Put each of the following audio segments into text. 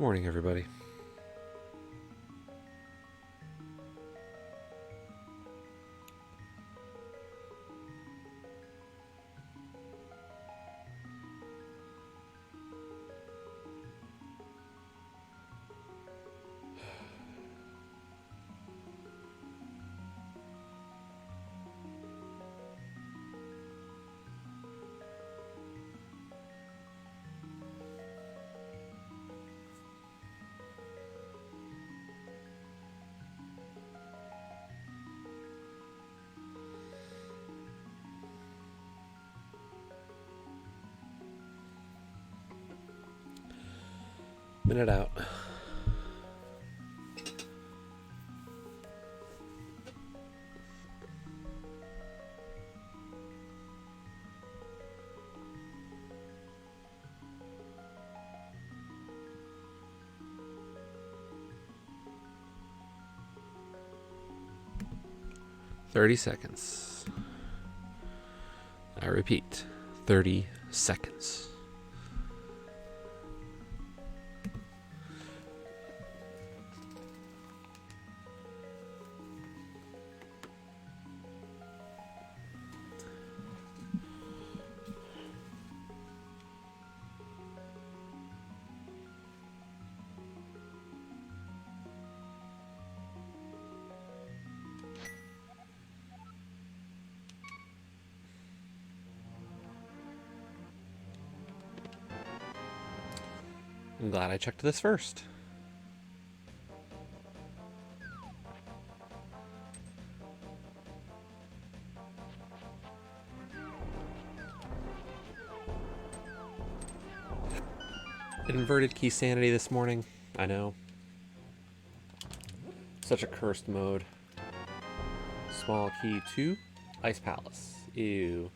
Good morning, everybody. Minute out. "30 seconds. I repeat, 30 seconds. I'm glad I checked this first. Inverted Keysanity this morning. I know. Such a cursed mode. Small key 2. Ice Palace. Ew.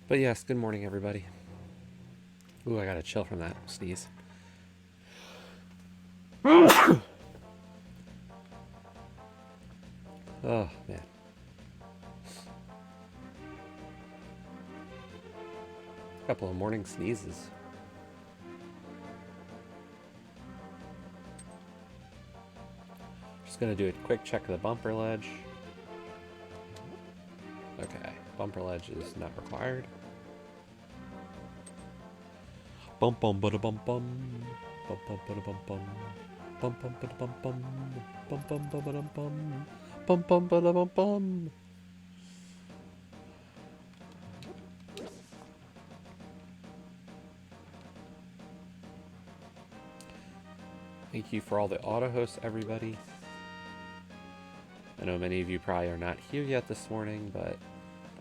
But yes, good morning, everybody. Ooh, I gotta chill from that sneeze. Oh, man. A couple of morning sneezes. Just gonna do a quick check of the bumper ledge. Okay, bumper ledge is not required. Bum bum bada bum bum. Bum bum bada bum bum. Bum bum bada bum bum. Bum bum bada bum bum. Bum bum bada bum bum. Thank you for all the auto hosts, everybody. I know many of you probably are not here yet this morning, but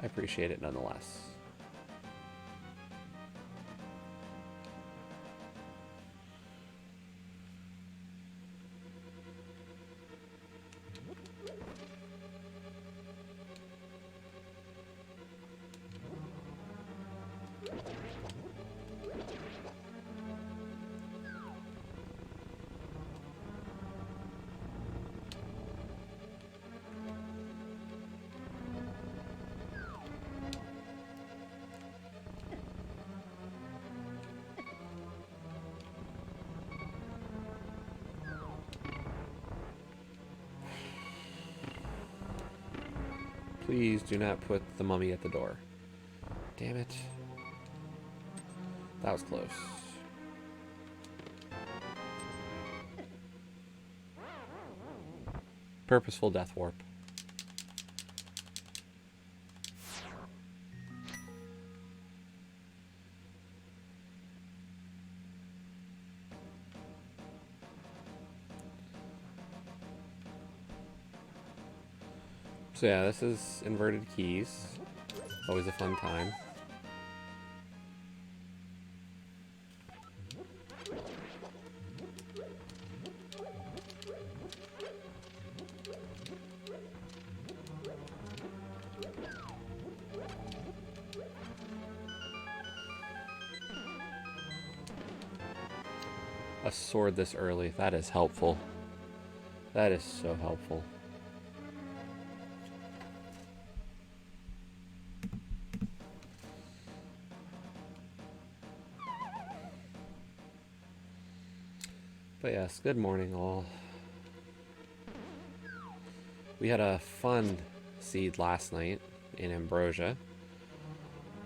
I appreciate it nonetheless. Please do not put the mummy at the door. Damn it. That was close. Purposeful death warp. So yeah, this is inverted keys. Always a fun time. a sword this early. That is helpful. That is so helpful. But yes, good morning all. We had a fun seed last night in Ambrosia.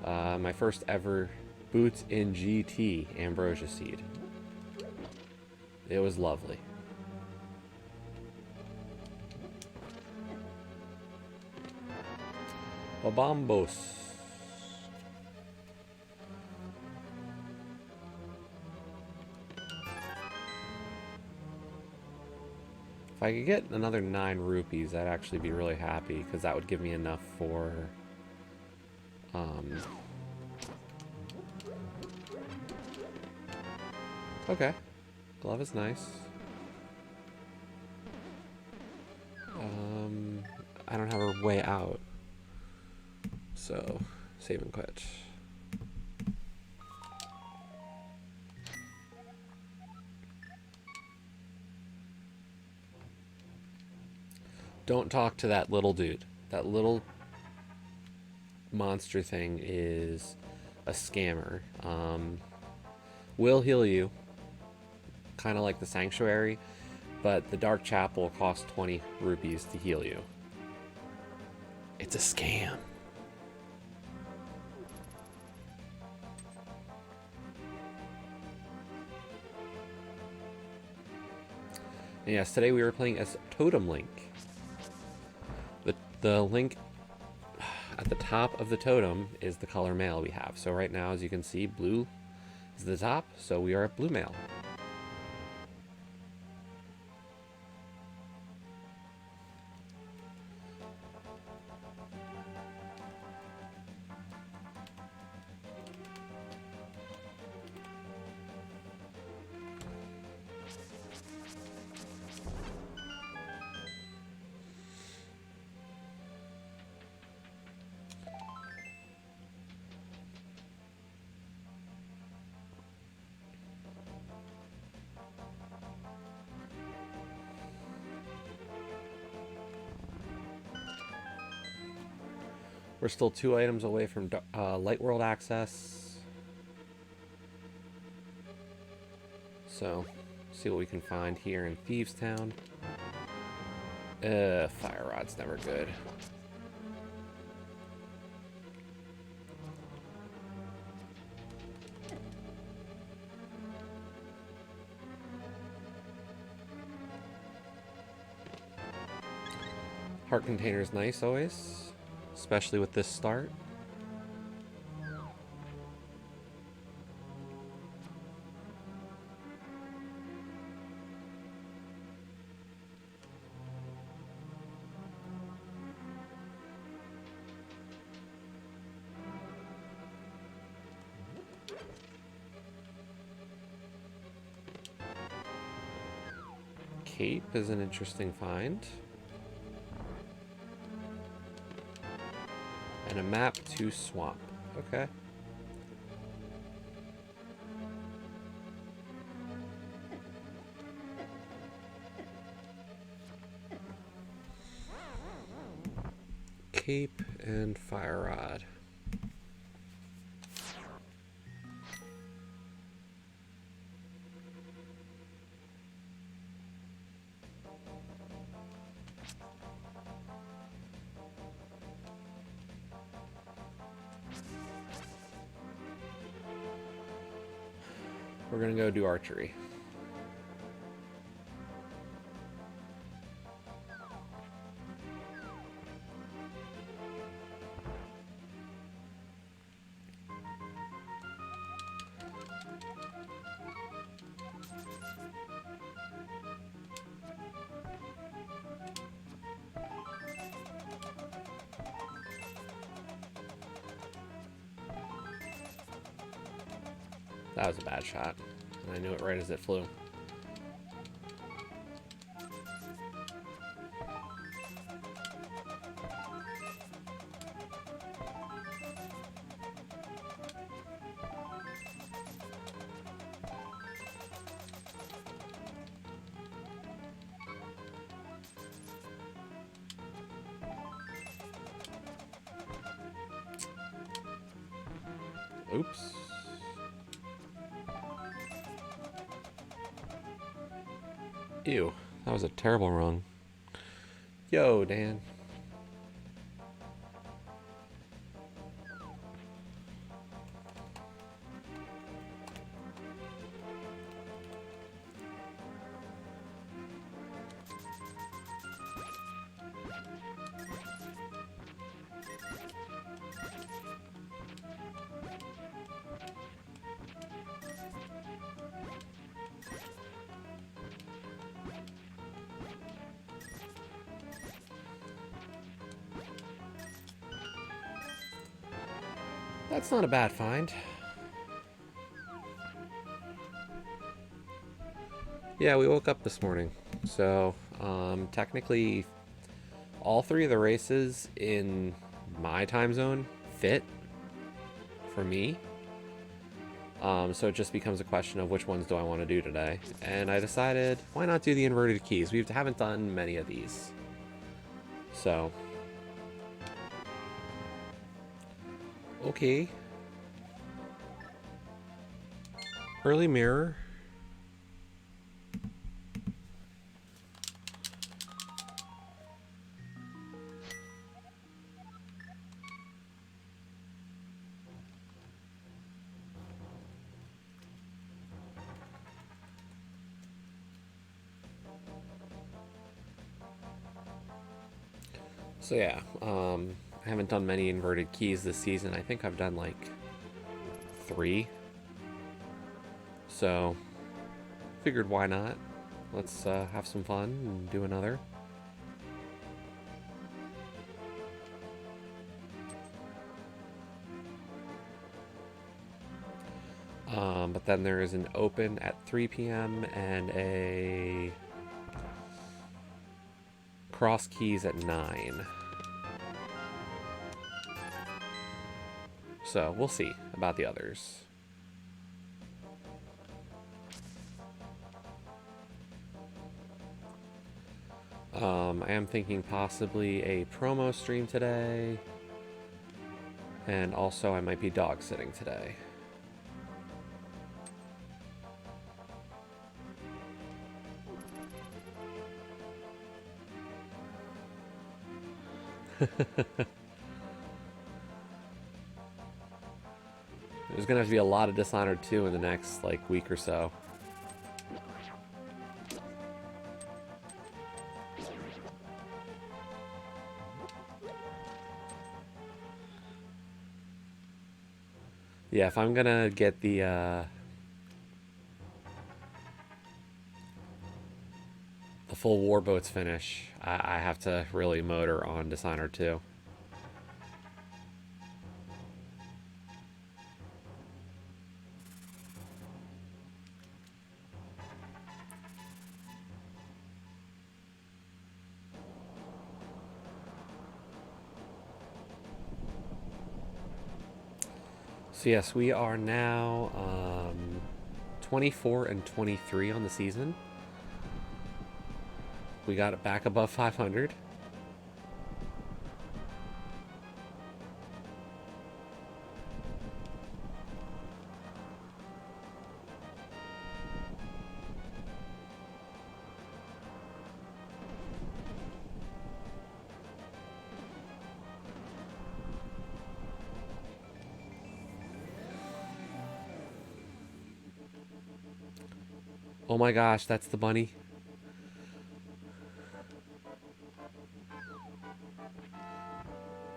My first ever Boots in GT Ambrosia seed. It was lovely. Babambos. If I could get another 9 rupees, I'd actually be really happy, because that would give me enough for... Okay. Glove is nice. I don't have a way out. So, save and quit. Don't talk to that little dude. That little monster thing is a scammer. Will heal you, kind of like the Sanctuary, but the Dark Chapel costs 20 rupees to heal you. It's a scam. And yes, today we were playing as Totem Link. The link at the top of the totem is the color male we have. So right now, as you can see, blue is the top, so we are a blue male. We're still 2 items away from Light World access. So, see what we can find here in Thieves Town. Fire Rod's never good. Heart container is nice always. Especially with this start. Cape is an interesting find. And a map to Swamp. Okay. Cape and Fire Rod. We're gonna go do archery. That was a bad shot, and I knew it right as it flew. Oops. Ew, that was a terrible rung. Yo, Dan. That's not a bad find. Yeah, we woke up this morning. So, technically, all three of the races in my time zone fit for me. So it just becomes a question of which ones do I want to do today. And I decided, why not do the inverted keys? We haven't done many of these. So, okay. Early mirror. So yeah, I haven't done many inverted keys this season. I think I've done like 3. So, figured why not? Let's have some fun and do another. But then there is an open at 3 p.m. and a cross keys at 9. So we'll see about the others. I am thinking possibly a promo stream today. And also I might be dog sitting today. There's gonna have to be a lot of Dishonored 2 in the next like week or so. Yeah, if I'm gonna get the full Warboats finish, I have to really motor on Dishonored 2. So yes, we are now 24 and 23 on the season. We got it back above 500. Oh my gosh, that's the bunny.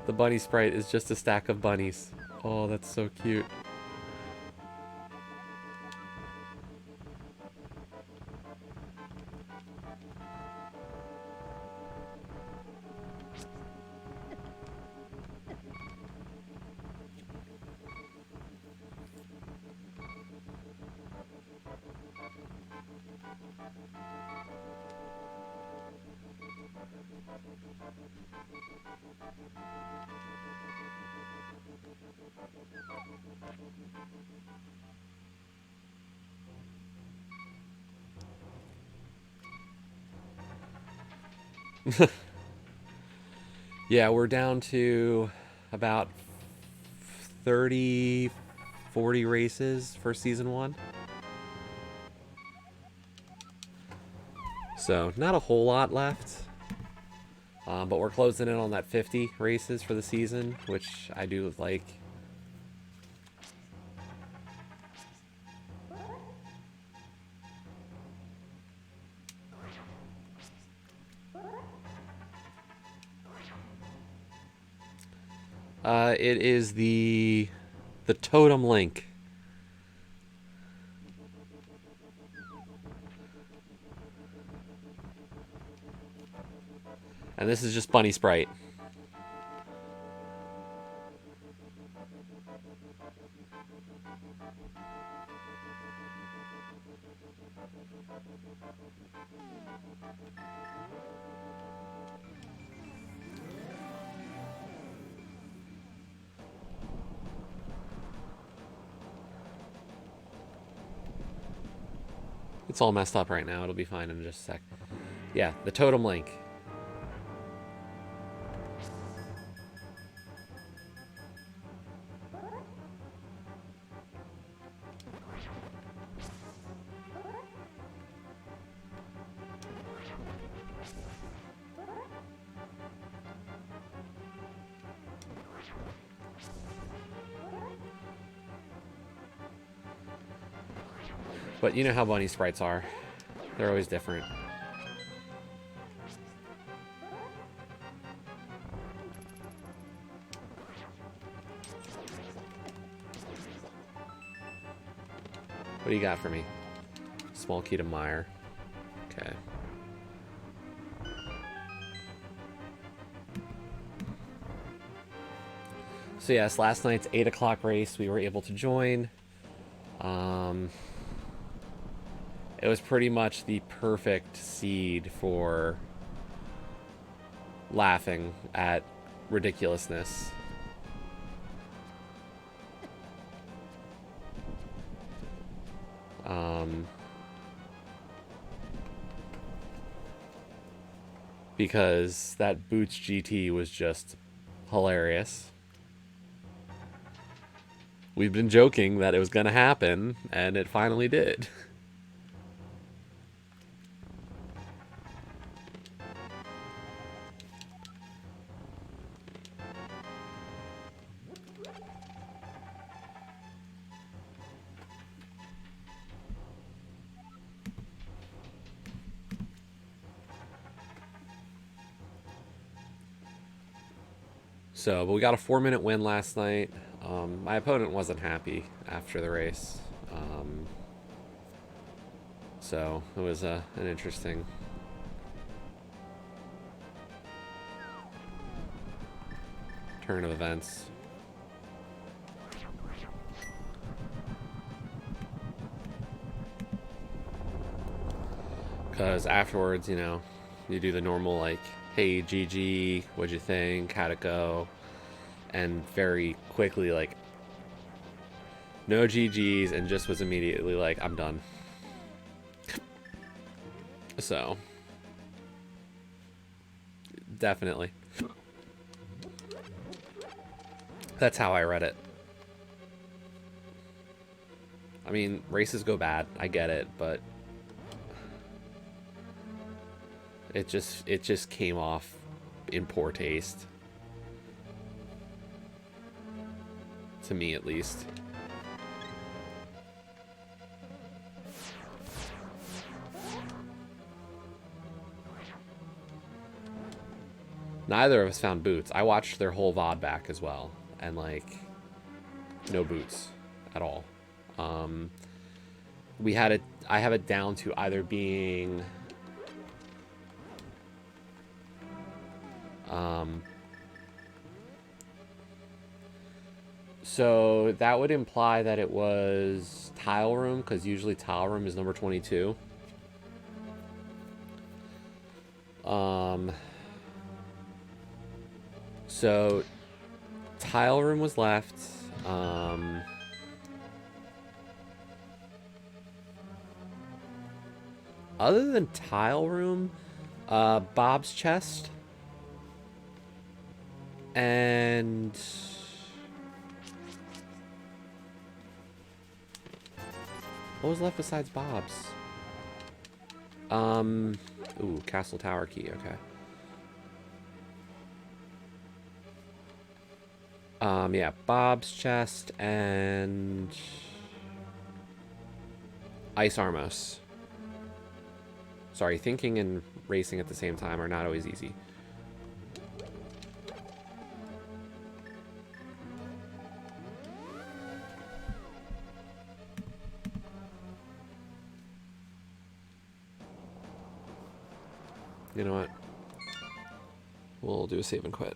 The bunny sprite is just a stack of bunnies. Oh, that's so cute. Yeah, we're down to about 34 40 races for season 1. So not a whole lot left. But we're closing in on that 50 races for the season, which I do like. It is the Totem Link. And this is just Bunny Sprite. It's all messed up right now. It'll be fine in just a sec. Yeah, the Totem Link. But you know how bunny sprites are. They're always different. What do you got for me? Small key to Meyer. Okay. So yes, last night's 8 o'clock race we were able to join. It was pretty much the perfect seed for laughing at ridiculousness. Because that Boots GT was just hilarious. We've been joking that it was going to happen, and it finally did. So, but we got a 4-minute win last night. My opponent wasn't happy after the race. So, it was an interesting turn of events. Because afterwards, you know, you do the normal, like, hey, GG, what'd you think, how'd it go? And very quickly, like, no GGs, and just was immediately like, I'm done. So, definitely. That's how I read it. I mean, races go bad, I get it, but it just came off in poor taste. To me, at least. Neither of us found boots. I watched their whole VOD back as well, and like, no boots at all. We had it. I have it down to either being so that would imply that it was Tile Room, because usually Tile Room is number 22. So Tile Room was left. Other than Tile Room, Bob's Chest, and What was left besides Bob's? Ooh, Castle Tower key, okay. Yeah, Bob's chest and Ice Armos. Sorry, thinking and racing at the same time are not always easy. You know what? We'll do a save and quit.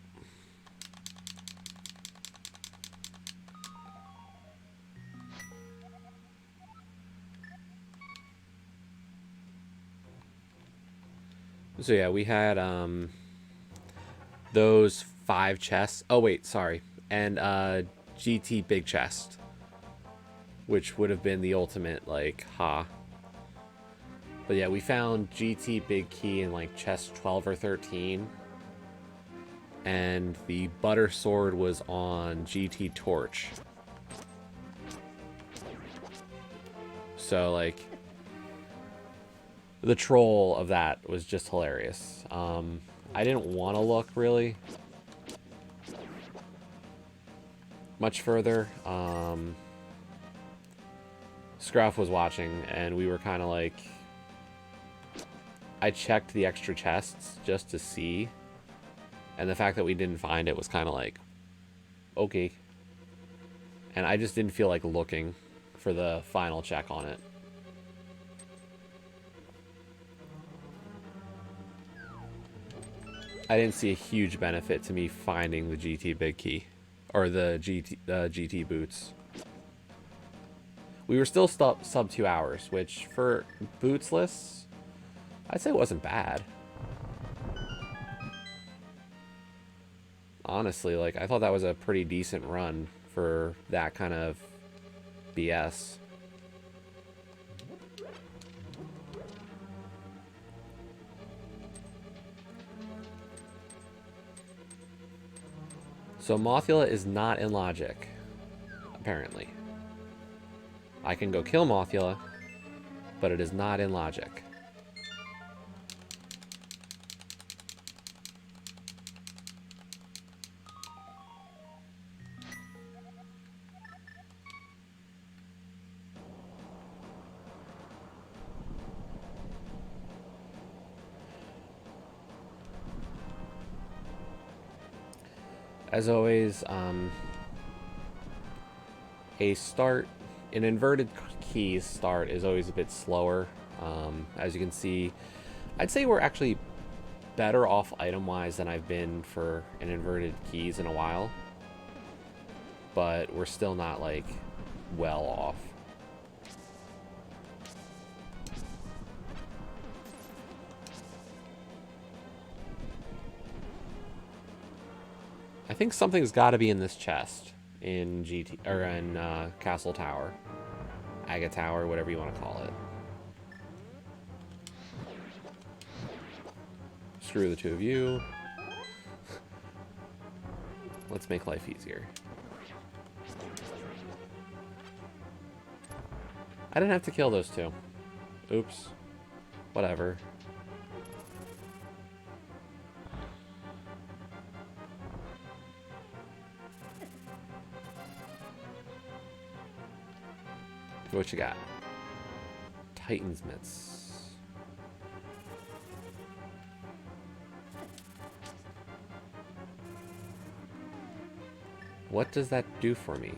So yeah, we had those 5 chests. Oh wait, sorry. And GT big chest, which would have been the ultimate like ha. But yeah, we found GT big key in like chest 12 or 13. And the butter sword was on GT torch. So like the troll of that was just hilarious. I didn't want to look really much further. Scruff was watching, and we were kind of like... I checked the extra chests just to see, and the fact that we didn't find it was kind of like, okay. And I just didn't feel like looking for the final check on it. I didn't see a huge benefit to me finding the GT big key, or the GT boots. We were still sub 2 hours, which for bootsless, I'd say wasn't bad. Honestly, like, I thought that was a pretty decent run for that kind of BS. So Mothula is not in logic, apparently. I can go kill Mothula, but it is not in logic. As always, an inverted keys start is always a bit slower. As you can see, I'd say we're actually better off item-wise than I've been for an inverted keys in a while. But we're still not, like, well off. I think something's got to be in this chest in Castle Tower, Agate Tower, whatever you want to call it. Screw the two of you. Let's make life easier. I didn't have to kill those two. Oops. Whatever. What you got? Titan's Mitts. What does that do for me?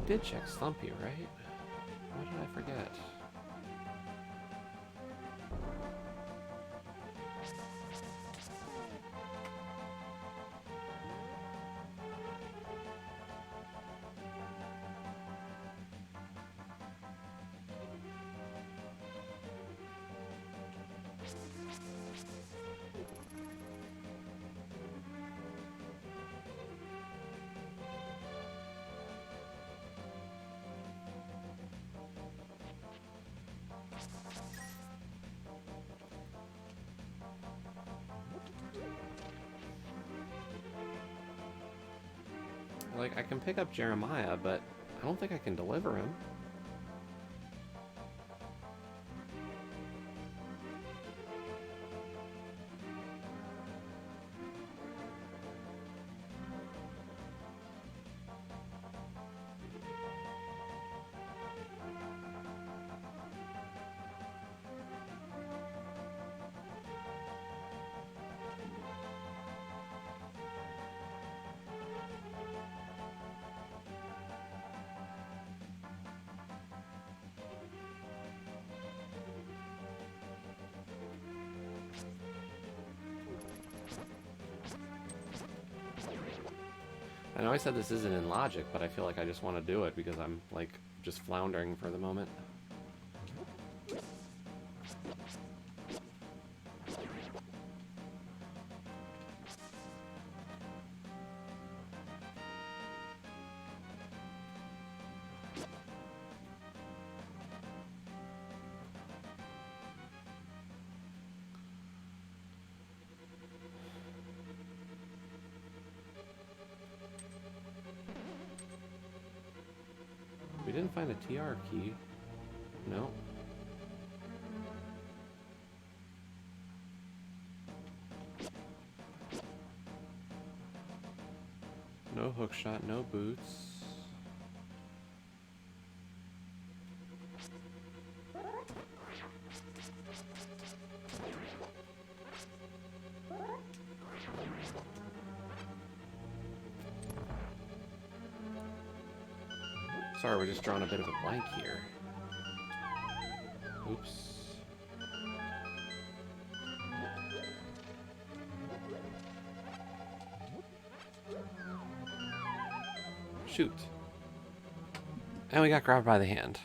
did check Stumpy, right? What did I forget? Like, I can pick up Jeremiah, but I don't think I can deliver him. I know I said this isn't in logic, but I feel like I just want to do it because I'm, like, just floundering for the moment. We didn't find a TR key. No. No hookshot, no boots. Sorry, we're just drawing a bit of a blank here. Oops. Shoot. And we got grabbed by the hand.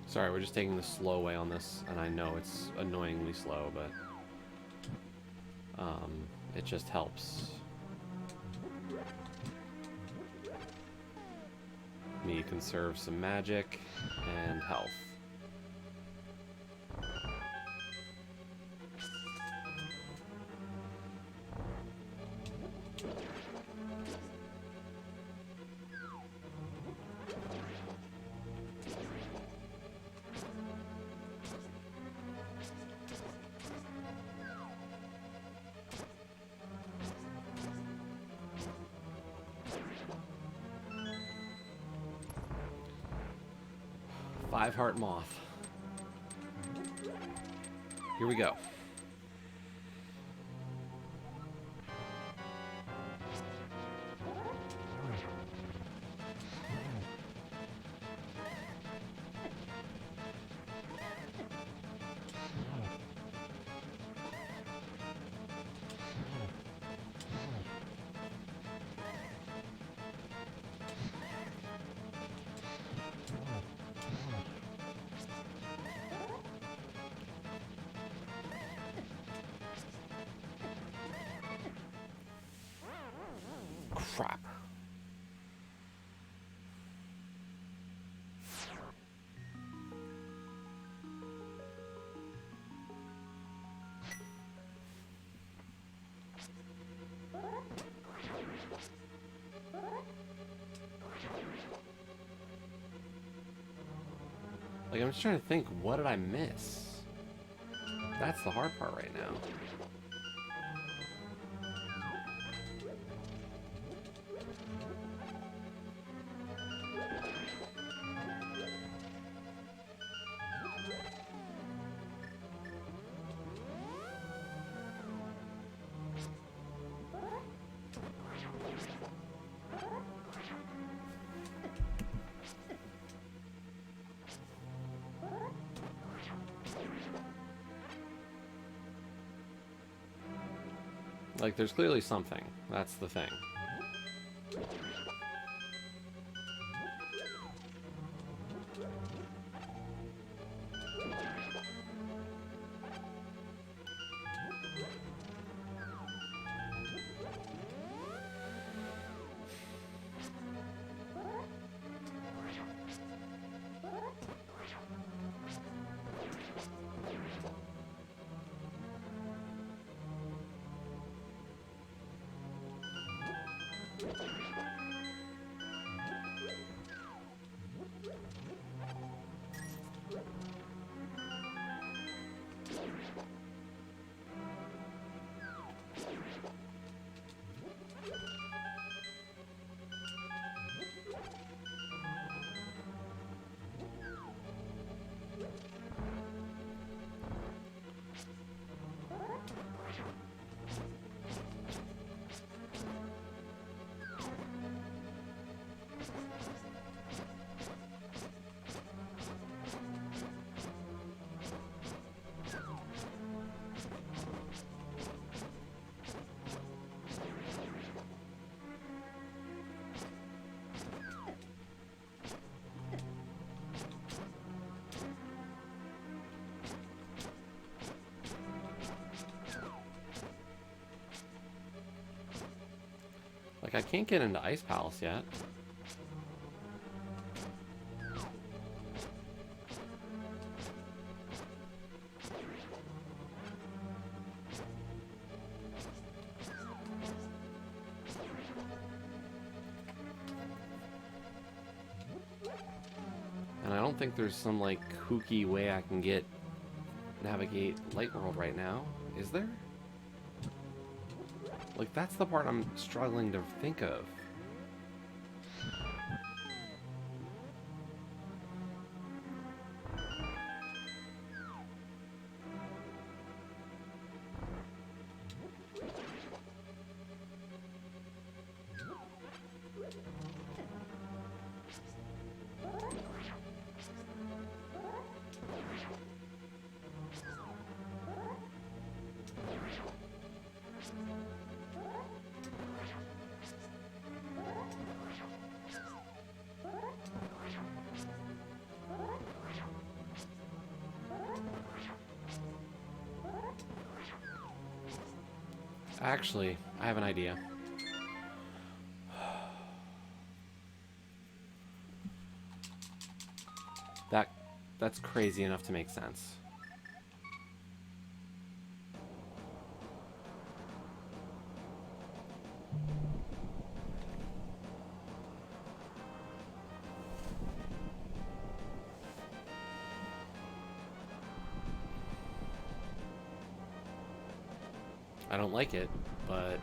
Sorry, we're just taking the slow way on this, and I know it's annoyingly slow, but it just helps me conserve some magic and health. Five-heart moth. Here we go. Crap. Like, I'm just trying to think, what did I miss? That's the hard part right now. Like, there's clearly something. That's the thing. Like, I can't get into Ice Palace yet. And I don't think there's some, like, kooky way I can navigate Light World right now. Is there? Like, that's the part I'm struggling to think of. Actually, I have an idea. That's crazy enough to make sense. I don't like it, but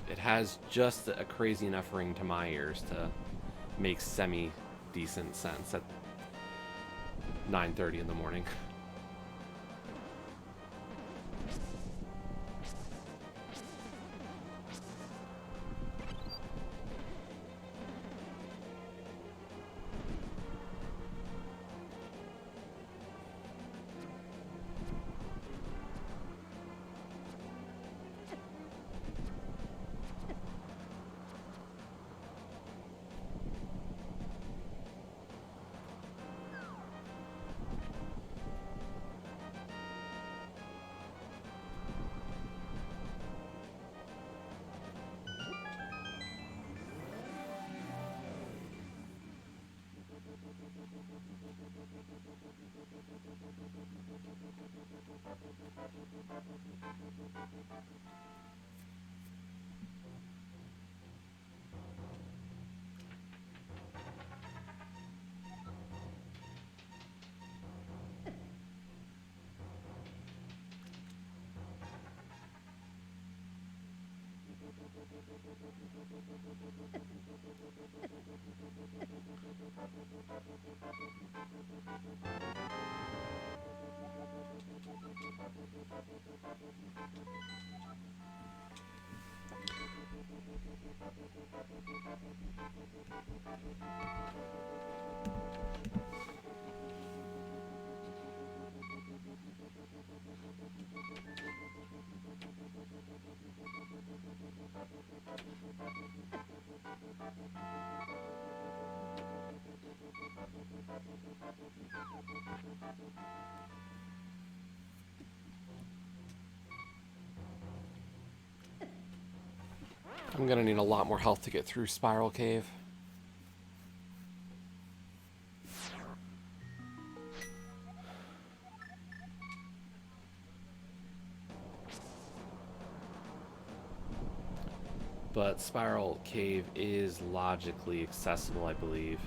it has just a crazy enough ring to my ears to make semi-decent sense at 9:30 in the morning. I'm gonna need a lot more health to get through Spiral Cave. But Spiral Cave is logically accessible, I believe.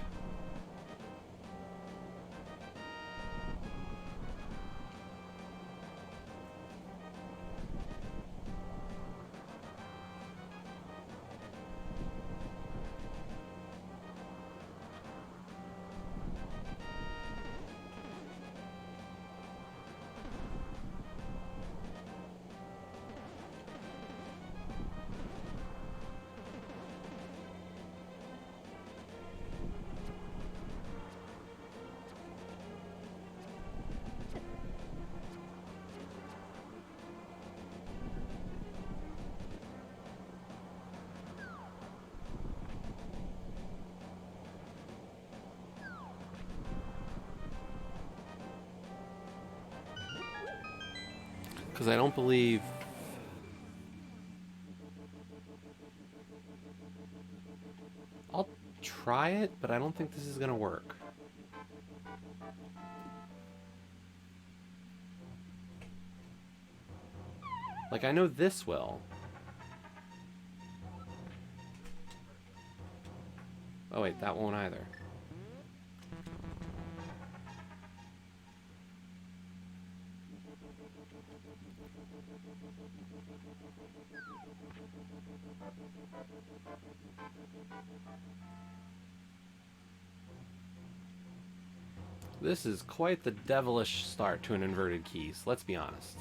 Because I don't believe... I'll try it, but I don't think this is going to work. Like, I know this will. Oh wait, that won't either. This is quite the devilish start to an inverted keys, let's be honest.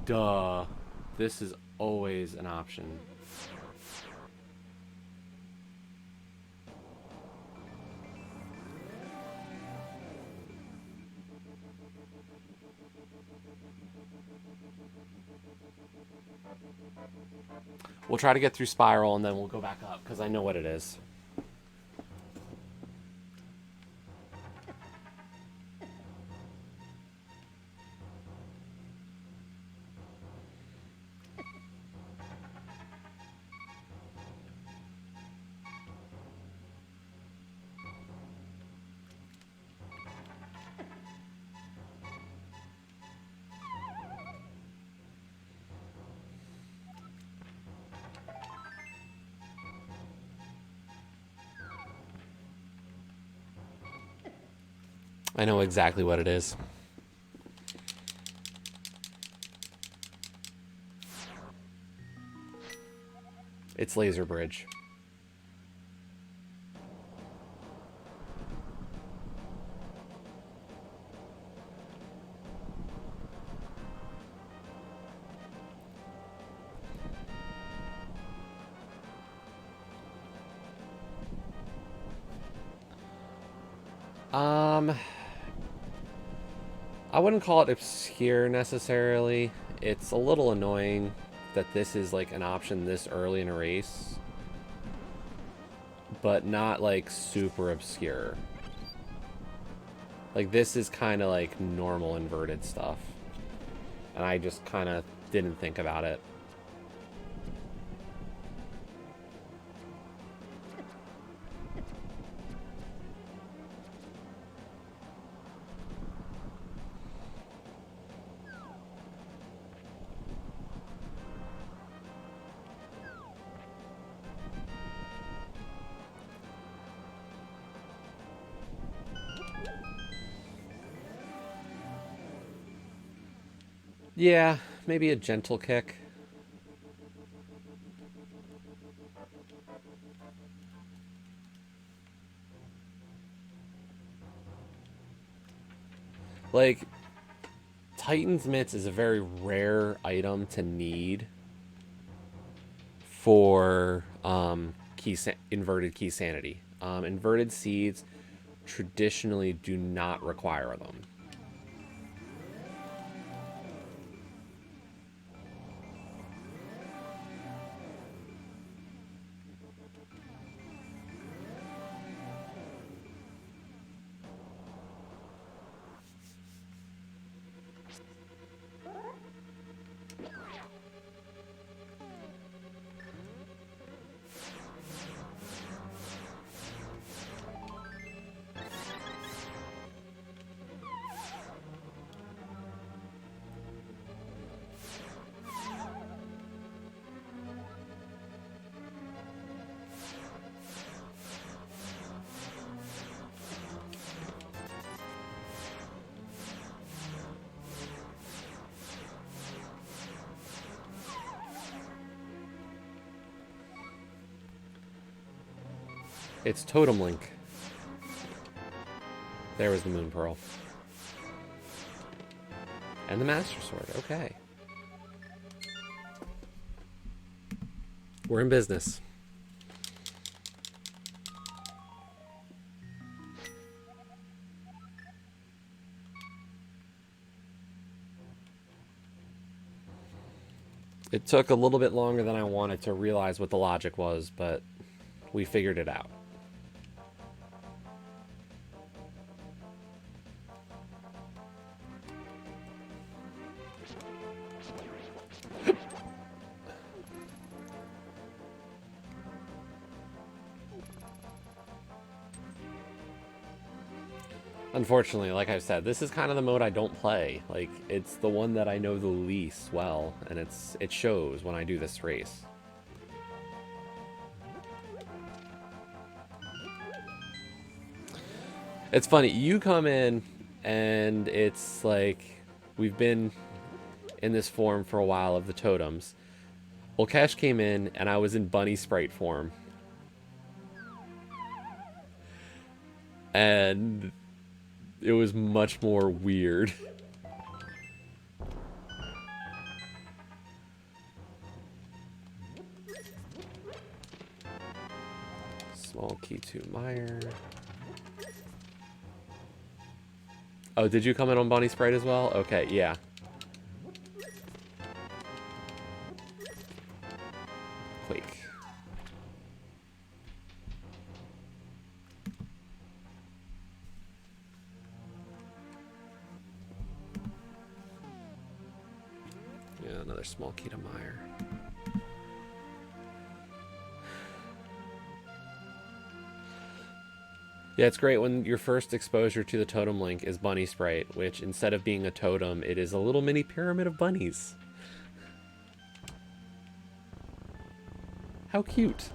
Duh. This is always an option. We'll try to get through Spiral and then we'll go back up because I know what it is. I know exactly what it is. It's Laser Bridge. I wouldn't call it obscure necessarily. It's a little annoying that this is like an option this early in a race, but not like super obscure. Like this is kind of like normal inverted stuff, and I just kind of didn't think about it. Yeah, maybe a gentle kick. Like, Titan's Mitts is a very rare item to need for inverted Keysanity. Inverted seeds traditionally do not require them. It's Totem Link. There was the Moon Pearl. And the Master Sword. Okay. We're in business. It took a little bit longer than I wanted to realize what the logic was, but we figured it out. Unfortunately, like I've said, this is kind of the mode I don't play. Like, it's the one that I know the least well, and it shows when I do this race. It's funny, you come in, and it's like, we've been in this form for a while of the totems. Well, Cash came in, and I was in bunny sprite form. And it was much more weird. Small key to Meyer. Oh, did you come in on Bunny Sprite as well? Okay, yeah. Quake. Yeah, another small key to Meyer. Yeah, it's great when your first exposure to the totem link is Bunny Sprite, which instead of being a totem, it is a little mini pyramid of bunnies. How cute.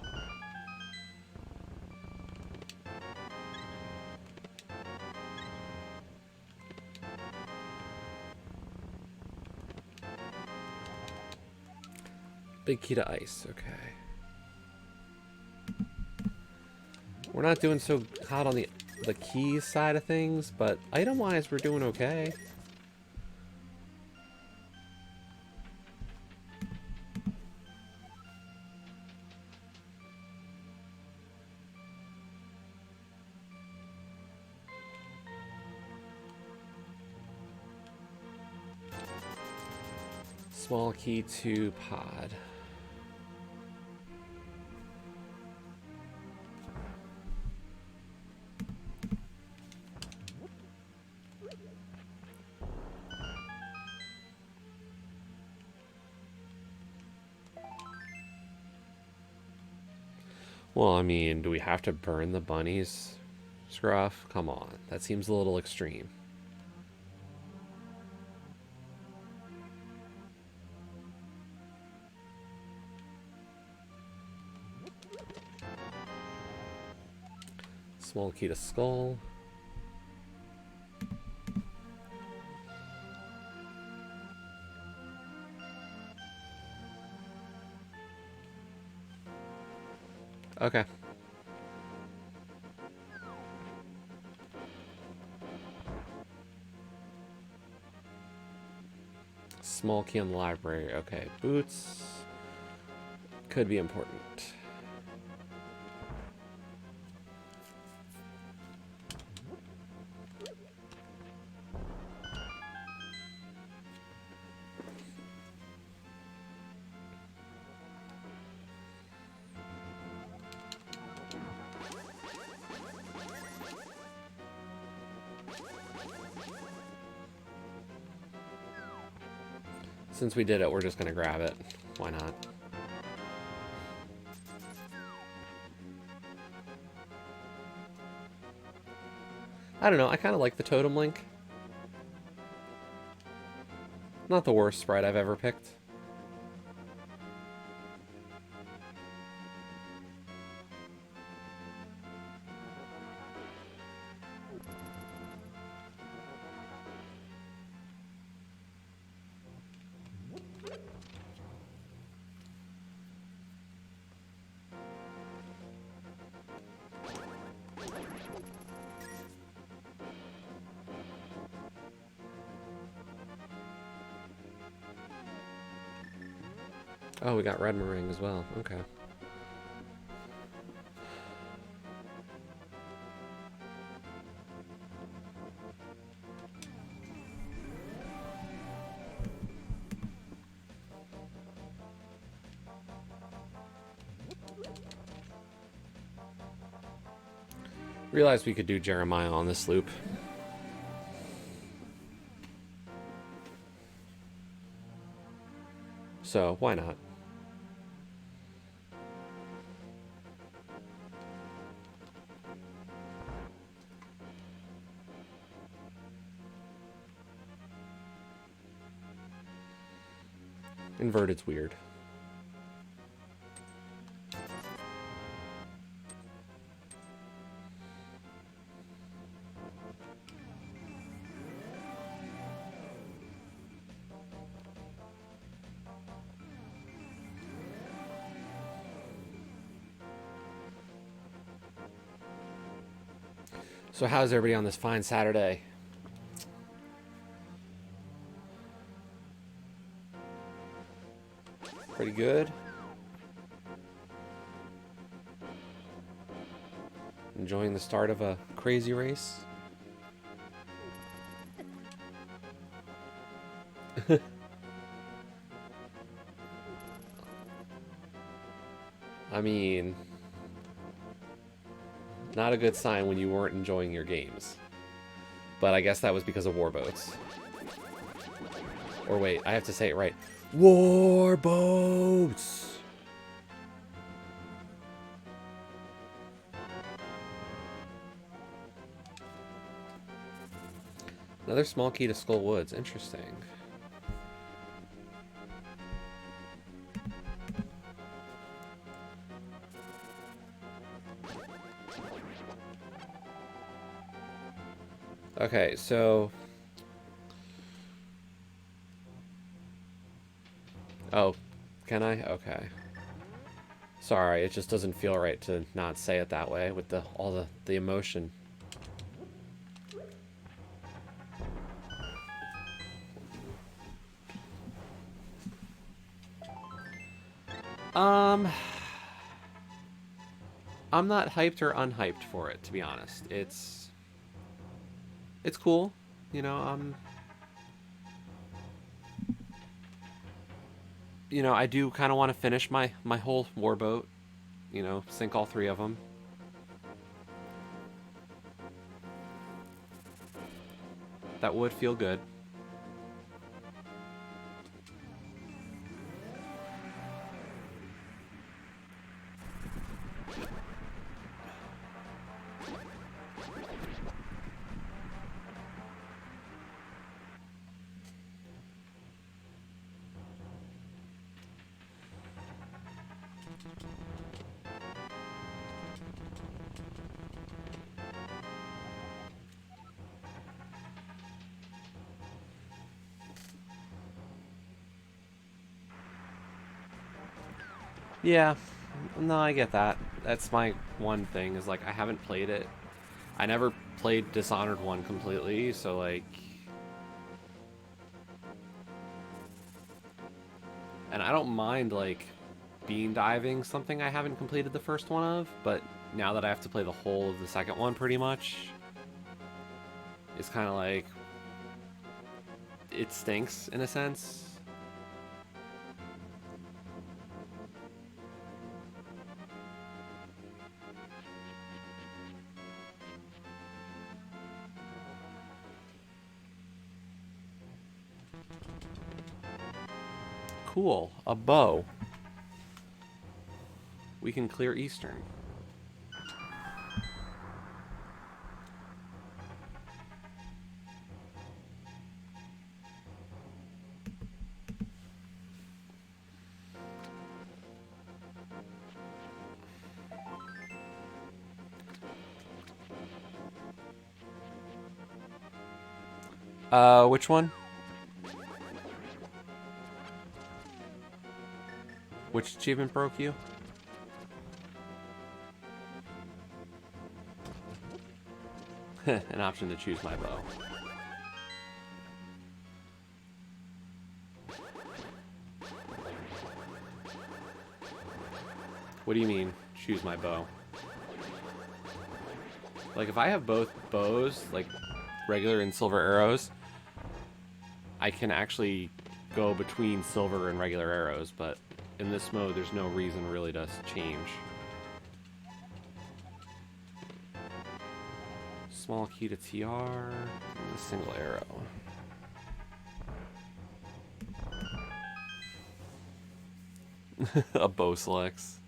Big key to ice, okay. We're not doing so hot on the keys side of things, but item-wise, we're doing okay. Small key to pod. Well, I mean, do we have to burn the bunnies, Scruff? Come on, that seems a little extreme. Small key to skull. Okay. Small key on the library. Okay. Boots. Could be important. Since we did it, we're just going to grab it. Why not? I don't know. I kind of like the Totem Link. Not the worst sprite I've ever picked. Oh, we got red meringue as well. Okay. Realized we could do Jeremiah on this loop. So, why not? Inverted's weird. So how's everybody on this fine Saturday? Pretty good. Enjoying the start of a crazy race. I mean, not a good sign when you weren't enjoying your games. But I guess that was because of warboats. Or wait, I have to say it right. Warboats! Another small key to Skull Woods. Interesting. Okay, so... Oh, can I? Okay. Sorry, it just doesn't feel right to not say it that way with all the emotion. I'm not hyped or unhyped for it, to be honest. It's cool, you know. You know, I do kind of want to finish my whole warboat. You know, sink all 3 of them. That would feel good. Yeah, no, I get that. That's my one thing, is like I haven't played it. I never played Dishonored 1 completely, so like... And I don't mind like bean diving something I haven't completed the first one of, but now that I have to play the whole of the second one pretty much, it's kind of like... It stinks in a sense. Cool, a bow. We can clear Eastern. Which one? Which achievement broke you? An option to choose my bow. What do you mean, choose my bow? Like, if I have both bows, like regular and silver arrows, I can actually go between silver and regular arrows, but in this mode, there's no reason really to change. Small key to TR, and a single arrow. A bow selects.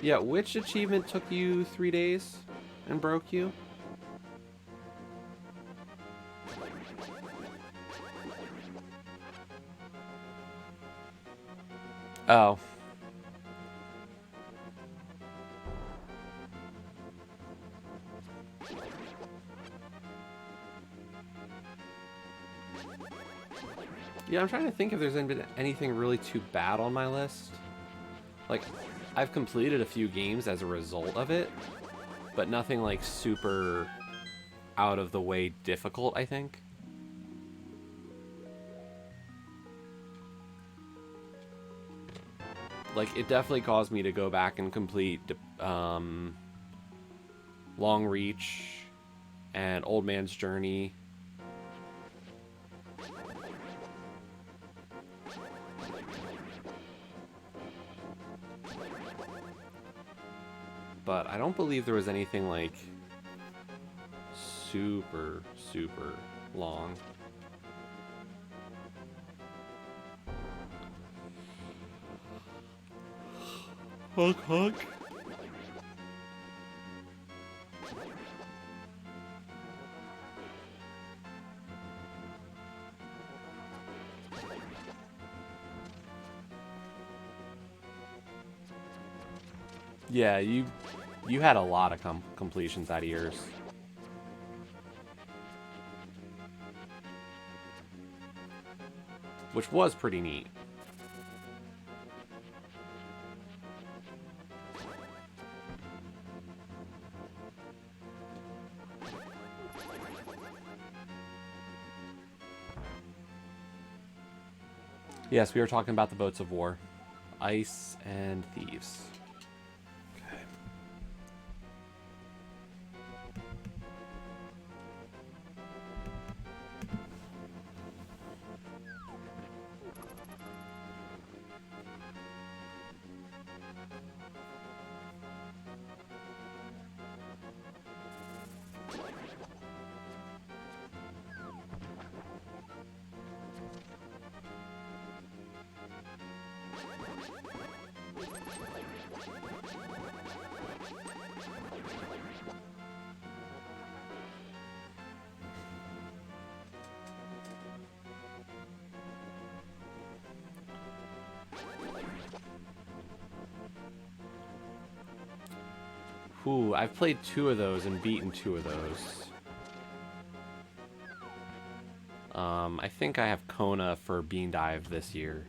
Yeah, which achievement took you 3 days and broke you? Oh. Yeah, I'm trying to think if there's been anything really too bad on my list. Like, I've completed a few games as a result of it, but nothing like super out of the way difficult, I think. Like, it definitely caused me to go back and complete Long Reach and Old Man's Journey. But I don't believe there was anything like super, super long. Honk, honk. Yeah, you had a lot of completions out of yours. Which was pretty neat. Yes, we were talking about the boats of war. Ice and thieves. Okay. Ooh, I've played 2 of those and beaten 2 of those. I think I have Kona for Bean Dive this year.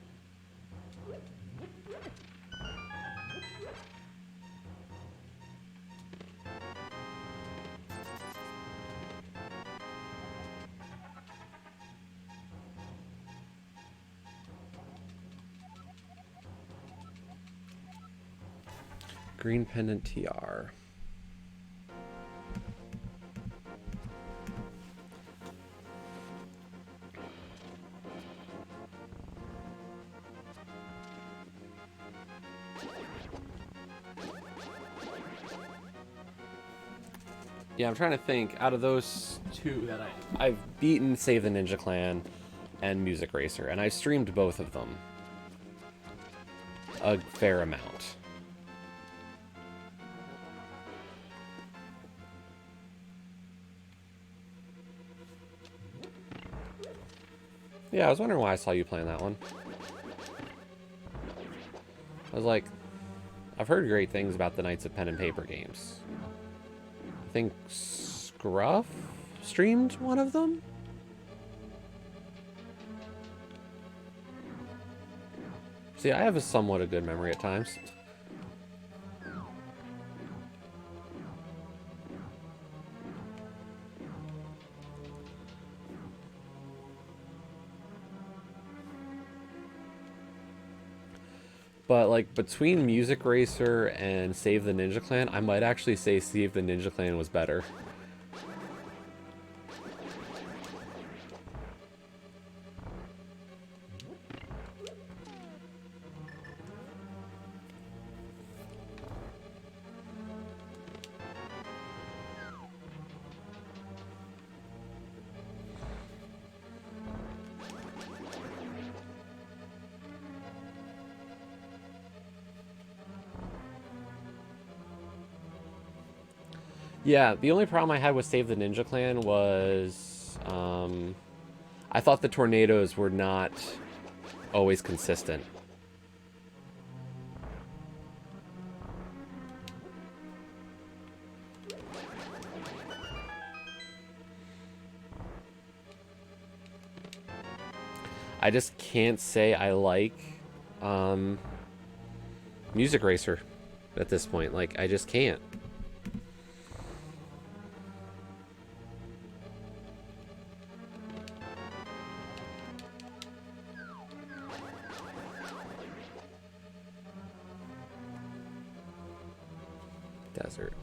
Green pendant TR. Yeah, I'm trying to think. Out of those two that I've beaten Save the Ninja Clan and Music Racer, and I've streamed both of them a fair amount. Yeah, I was wondering why I saw you playing that one. I was like, I've heard great things about the Knights of Pen and Paper games. I think Scruff streamed one of them? See, I have a somewhat a good memory at times. But, like, between Music Racer and Save the Ninja Clan, I might actually say Save the Ninja Clan was better. Yeah, the only problem I had with Save the Ninja Clan was I thought the tornadoes were not always consistent. I just can't say I like Music Racer at this point. Like, I just can't. Desert.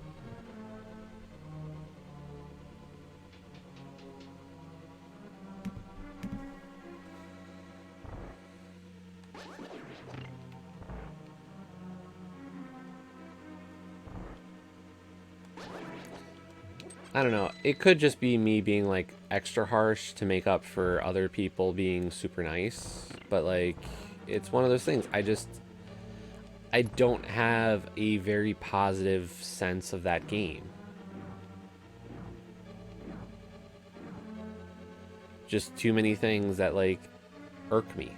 I don't know. It could just be me being, like, extra harsh to make up for other people being super nice. But, like, it's one of those things. I don't have a very positive sense of that game. Just too many things that, like, irk me.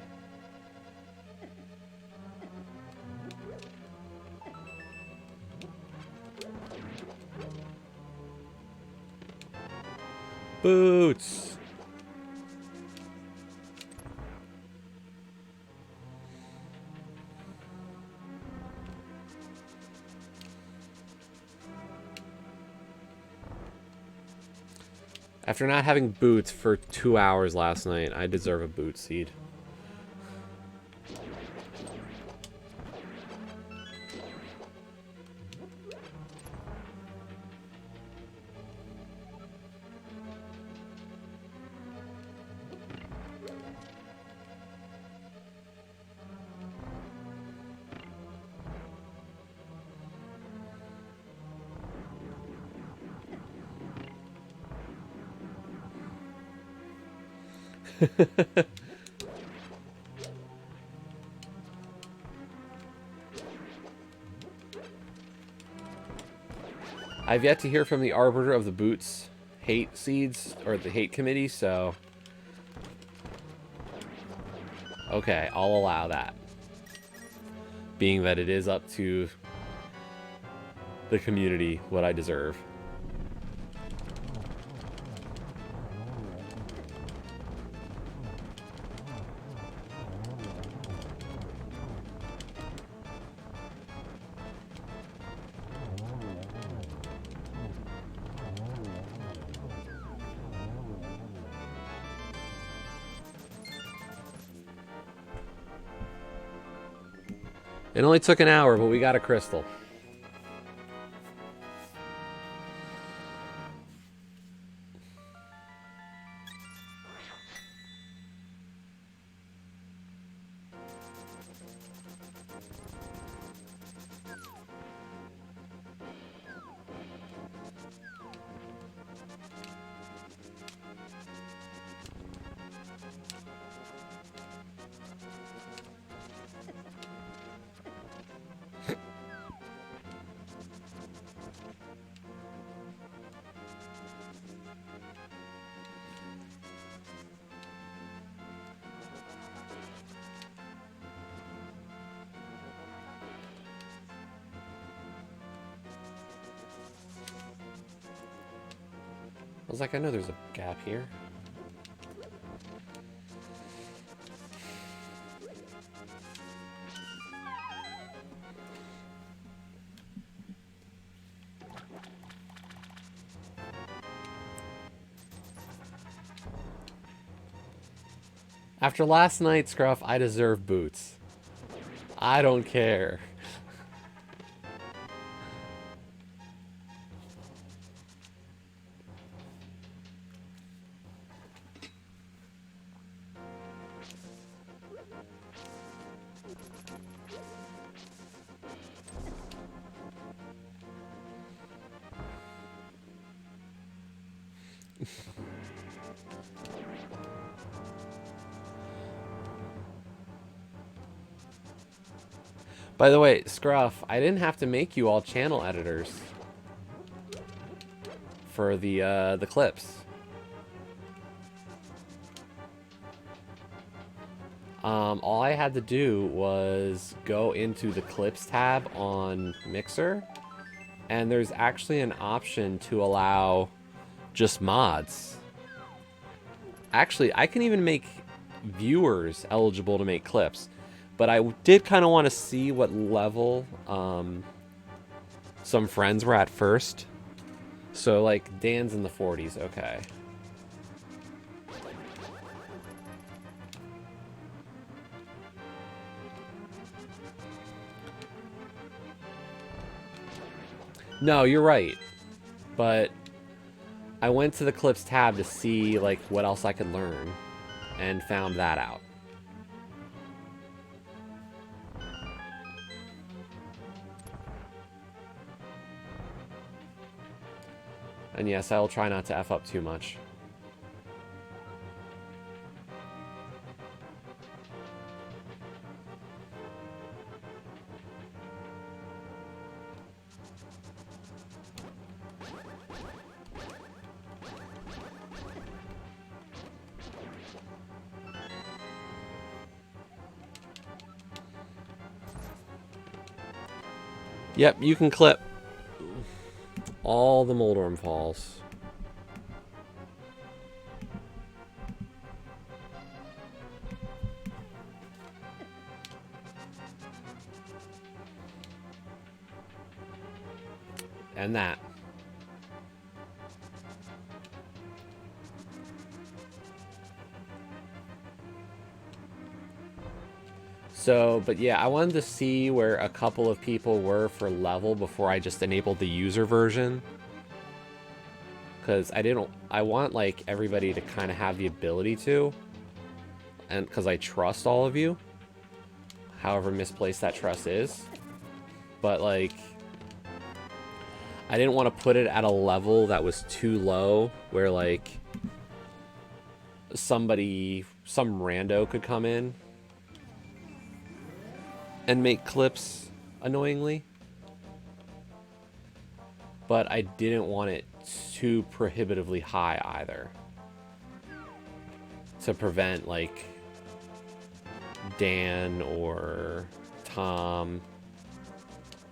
Boots! After not having boots for 2 hours last night, I deserve a boot seed. I've yet to hear from the arbiter of the boots hate seeds, or the hate committee, so... Okay, I'll allow that. Being that it is up to the community what I deserve. It only took an hour, but we got a crystal. was like, I know there's a gap here. After last night, Scruff, I deserve boots. I don't care. By the way, Scruff, I didn't have to make you all channel editors for the clips. All I had to do was go into the clips tab on Mixer, and there's actually an option to allow just mods. Actually, I can even make viewers eligible to make clips. But I did kind of want to see what level some friends were at first. So, like, Dan's in the 40s. Okay. No, you're right. But I went to the clips tab to see, like, what else I could learn. And found that out. And yes, I will try not to F up too much. Yep, you can clip all the Moldorm falls. And that. So, but yeah, I wanted to see where a couple of people were for level before I just enabled the user version. Because I want like everybody to kind of have the ability to. And because I trust all of you. However misplaced that trust is. But like, I didn't want to put it at a level that was too low where like some rando could come in and make clips annoyingly. But I didn't want it too prohibitively high either. To prevent like Dan or Tom.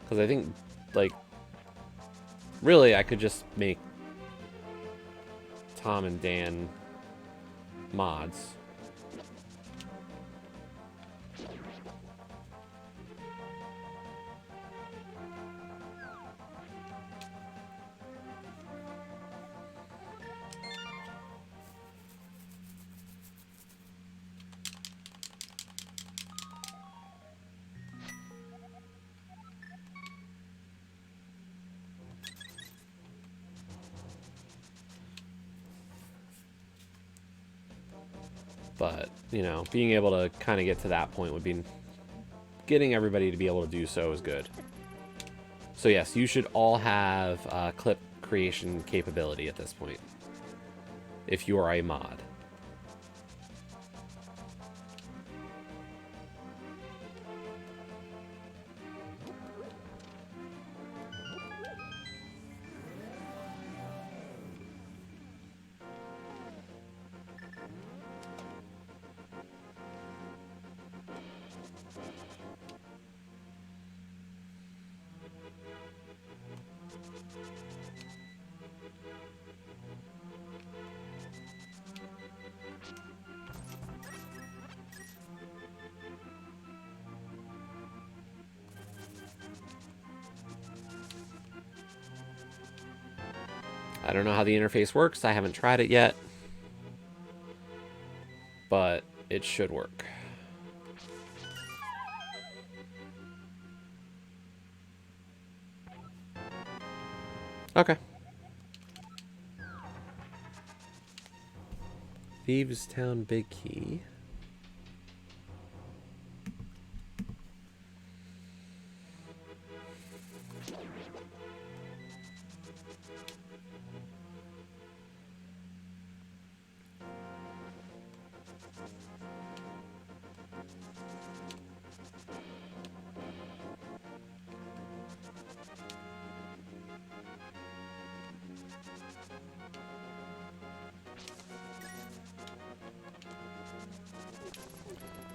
Because I think like really I could just make Tom and Dan mods. But, you know, being able to kind of get to that point would be... Getting everybody to be able to do so is good. So yes, you should all have clip creation capability at this point. If you are a mod. I don't know how the interface works. I haven't tried it yet. But it should work. Okay. Thieves Town Big Key.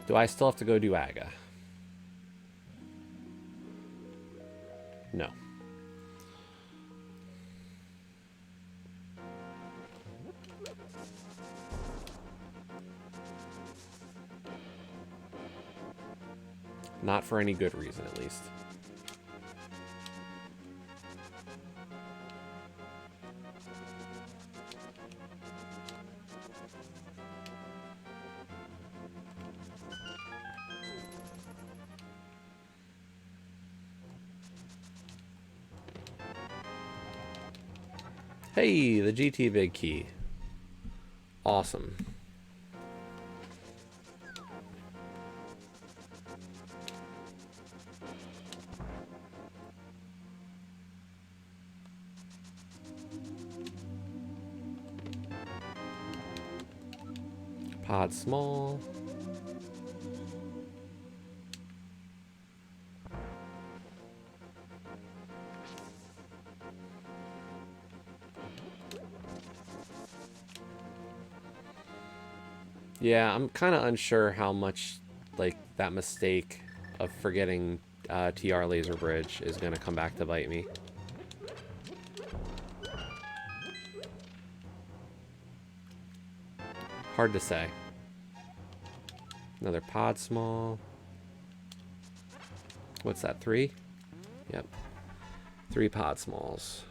Do I still have to go do Aga? No. Not for any good reason, at least. Hey, the GT Big Key. Awesome. Pod small. Yeah, I'm kind of unsure how much, like, that mistake of forgetting TR Laser Bridge is going to come back to bite me. Hard to say. Another pod small. What's that, 3? Yep. 3 pod smalls.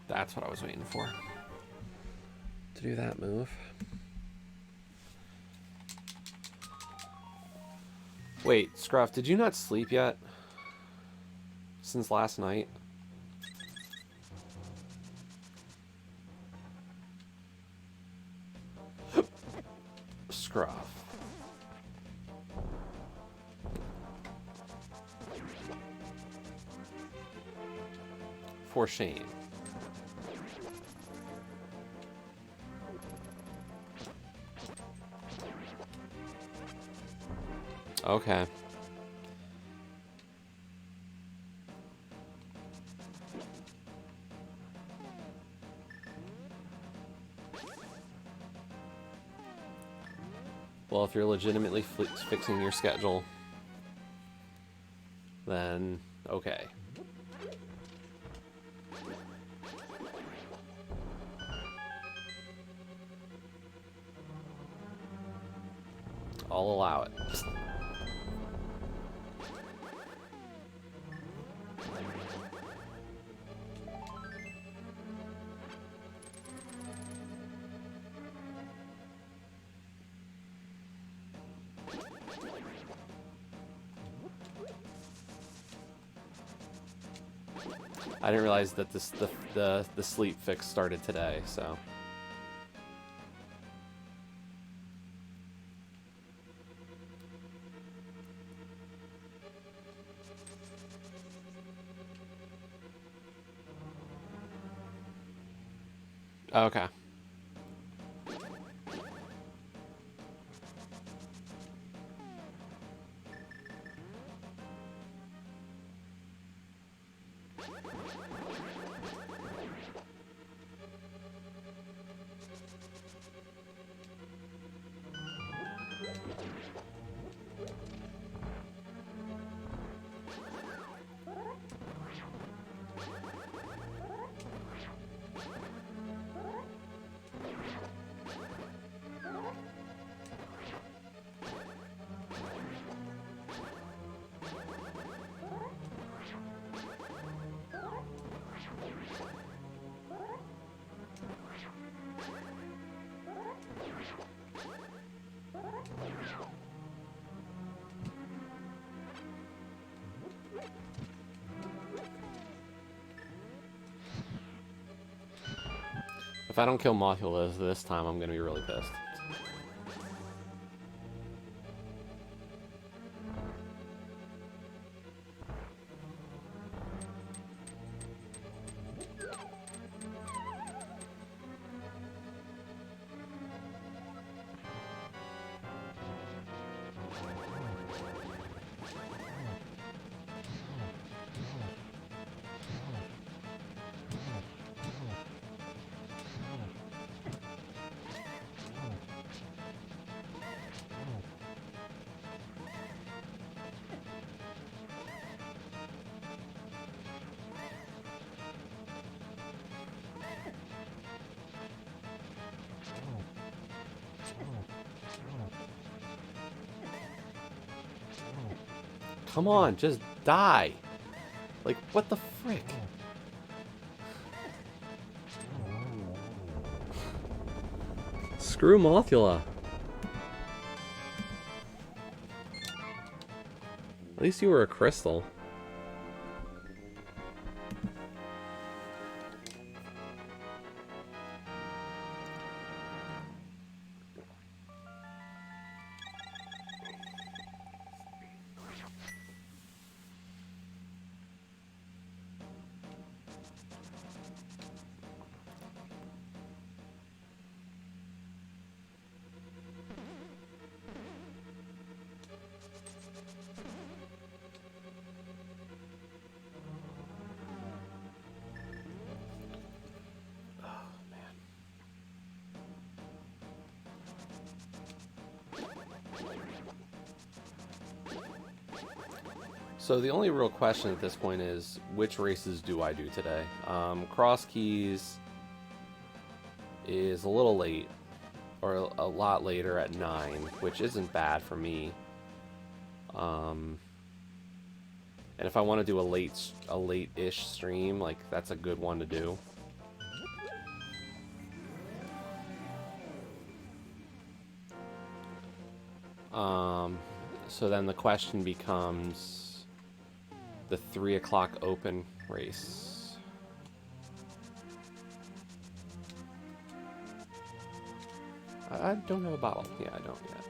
That's what I was waiting for. To do that move. Wait, Scruff, did you not sleep yet? Since last night? Scruff. For shame. Okay. Well, if you're legitimately fixing your schedule, then okay. I'll allow it. I didn't realize that the sleep fix started today, so. Okay. If I don't kill Mothula this time, I'm gonna be really pissed. Come on, just die. Like, what the frick? Screw Mothula. At least you were a crystal. So the only real question at this point is, which races do I do today? Cross Keys is a little late, or a lot later at 9, which isn't bad for me. And if I want to do a late-ish stream, like, that's a good one to do. So then the question becomes the 3 o'clock open race. I don't have a bottle. Yeah, I don't yet.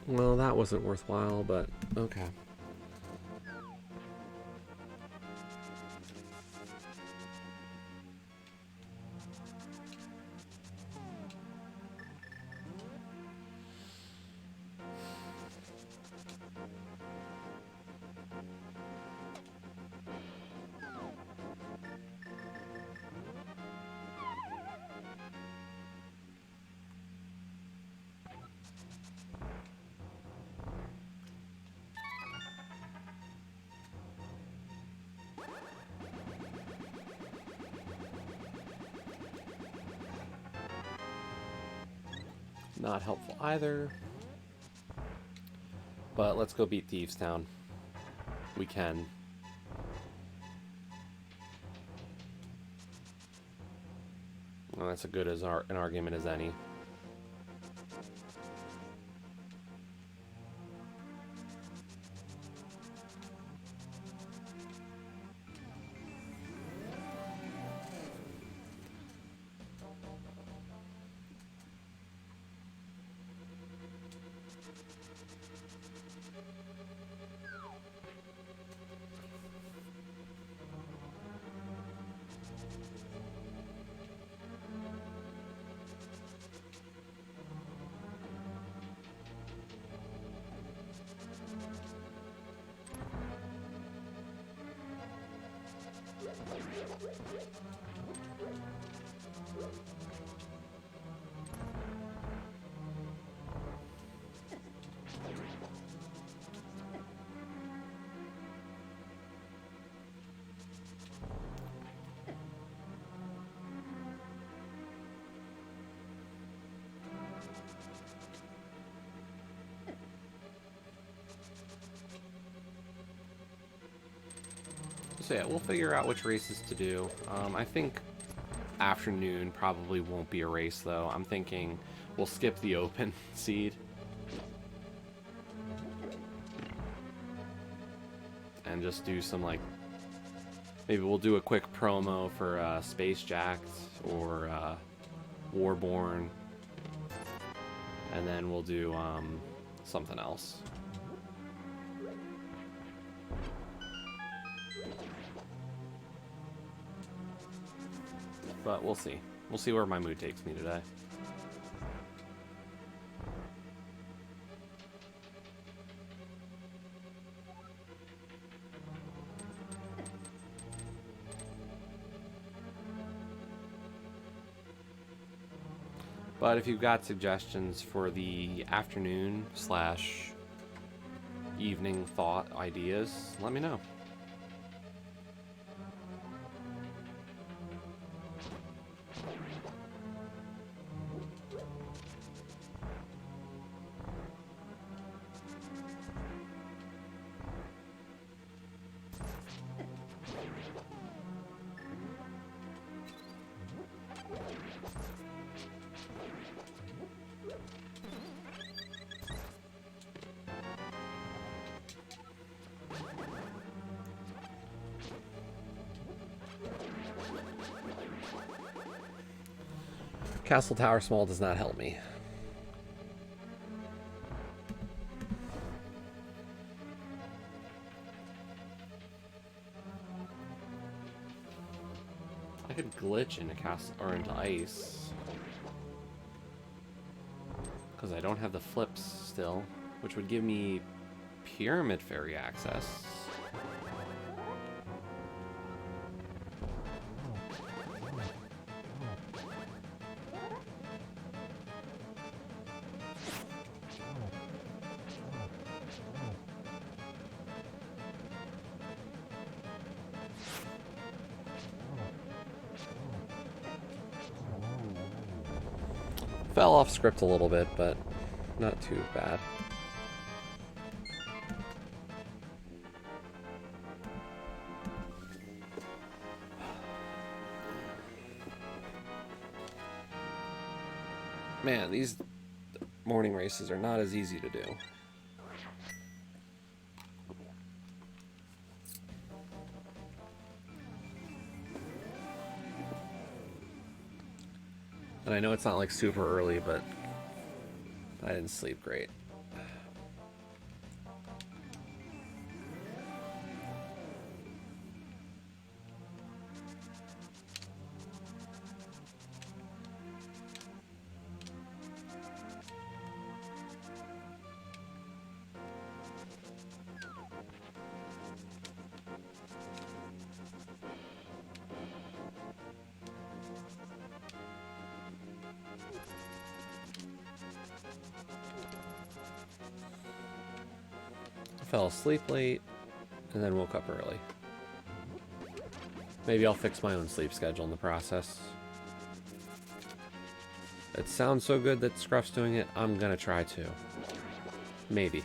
Well, that wasn't worthwhile, but okay. Not helpful either. But let's go beat Thieves Town. We can. Well, that's as good as an argument as any. So yeah, we'll figure out which races to do. I think afternoon probably won't be a race, though. I'm thinking we'll skip the open seed. And just do some, like, maybe we'll do a quick promo for Space Jacked or Warborn. And then we'll do something else. But we'll see. We'll see where my mood takes me today. But if you've got suggestions for the afternoon / evening thought ideas, let me know. Castle Tower Small does not help me. I could glitch into castle or into ice because I don't have the flips still, which would give me Pyramid Fairy access. Fell off script a little bit, but not too bad. Man, these morning races are not as easy to do. And I know it's not like super early, but I didn't sleep great. Fell asleep late, and then woke up early. Maybe I'll fix my own sleep schedule in the process. It sounds so good that Scruff's doing it, I'm gonna try to. Maybe.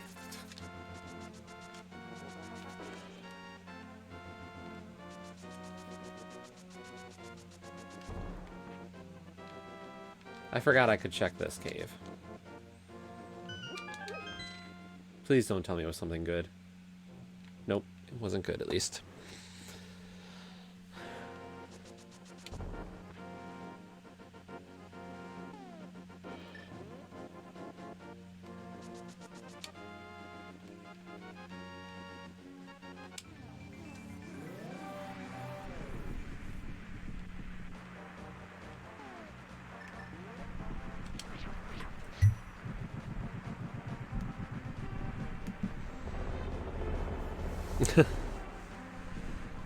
I forgot I could check this cave. Please don't tell me it was something good. Nope, it wasn't good at least.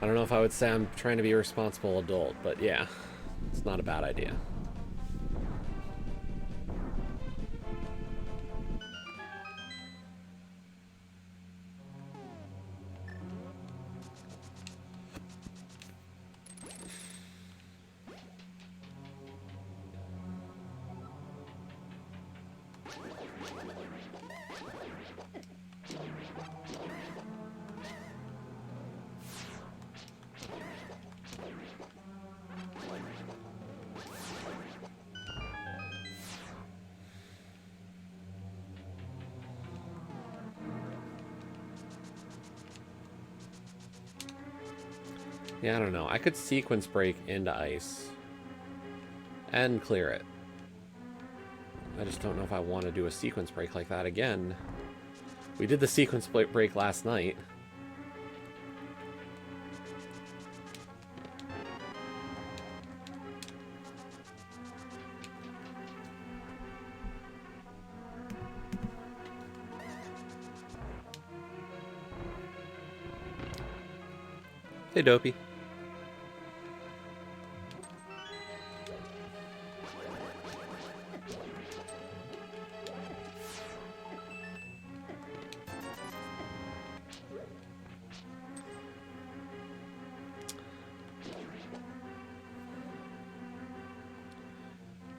I don't know if I would say I'm trying to be a responsible adult, but yeah, it's not a bad idea. Yeah, I don't know. I could sequence break into ice and clear it. I just don't know if I want to do a sequence break like that again. We did the sequence break last night. Hey, Dopey.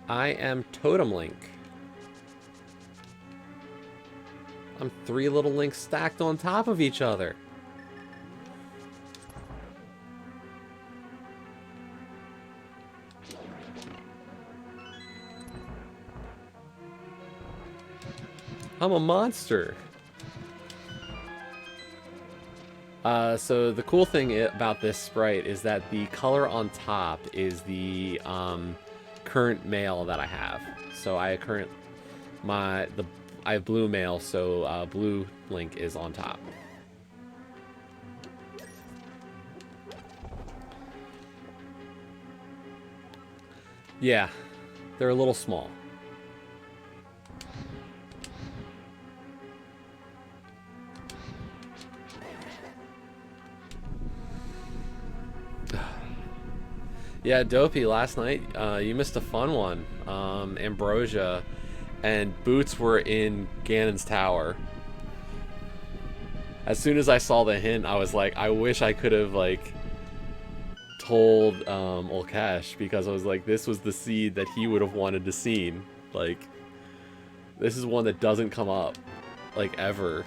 I am Totem Link. I'm 3 little links stacked on top of each other. I'm a monster. So the cool thing about this sprite is that the color on top is the current male that I have. So I have blue male, so blue Link is on top. Yeah, they're a little small. Yeah, Dopey, last night you missed a fun one. Ambrosia and Boots were in Ganon's tower. As soon as I saw the hint, I was like, I wish I could have like told Ulkesh, because I was like, this was the seed that he would have wanted to see. Like, this is one that doesn't come up like ever.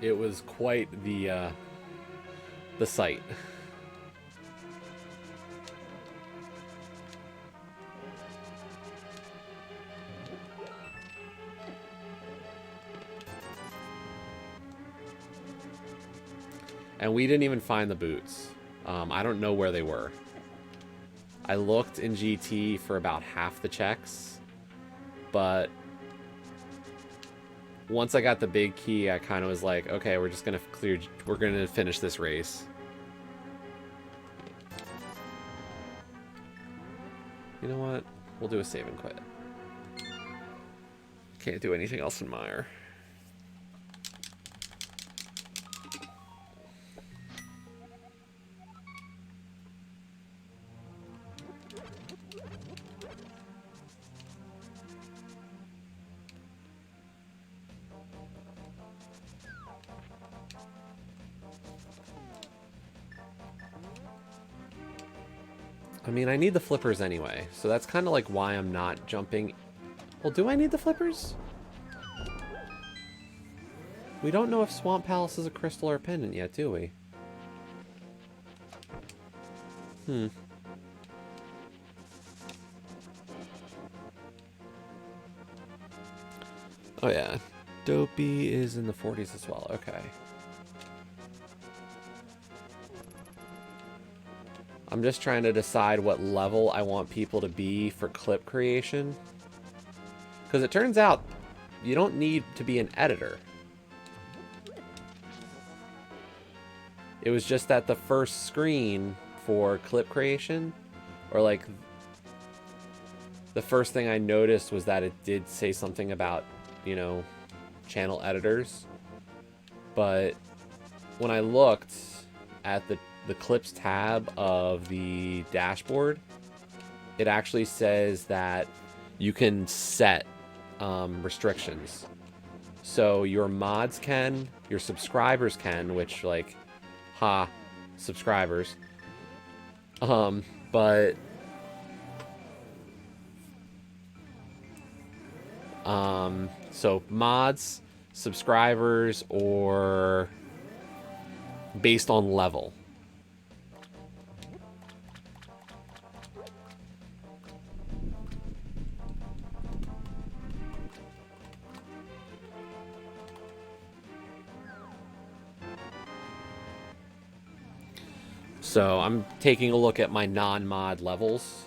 It was quite the sight. And we didn't even find the boots. I don't know where they were. I looked in GT for about half the checks, but once I got the big key, I kind of was like, okay, we're just gonna we're gonna finish this race. You know what? We'll do a save and quit. Can't do anything else in Mire. I mean, I need the flippers anyway, so that's kind of like why I'm not jumping. Well, do I need the flippers? We don't know if Swamp Palace is a crystal or a pendant yet, do we? Oh yeah, Dopey is in the 40s as well, okay. I'm just trying to decide what level I want people to be for clip creation. Because it turns out you don't need to be an editor. It was just that the first screen for clip creation, or like the first thing I noticed was that it did say something about, you know, channel editors. But when I looked at the clips tab of the dashboard, it actually says that you can set restrictions. So your mods can, your subscribers can, which like, subscribers. But so mods, subscribers, or based on level. So I'm taking a look at my non-mod levels,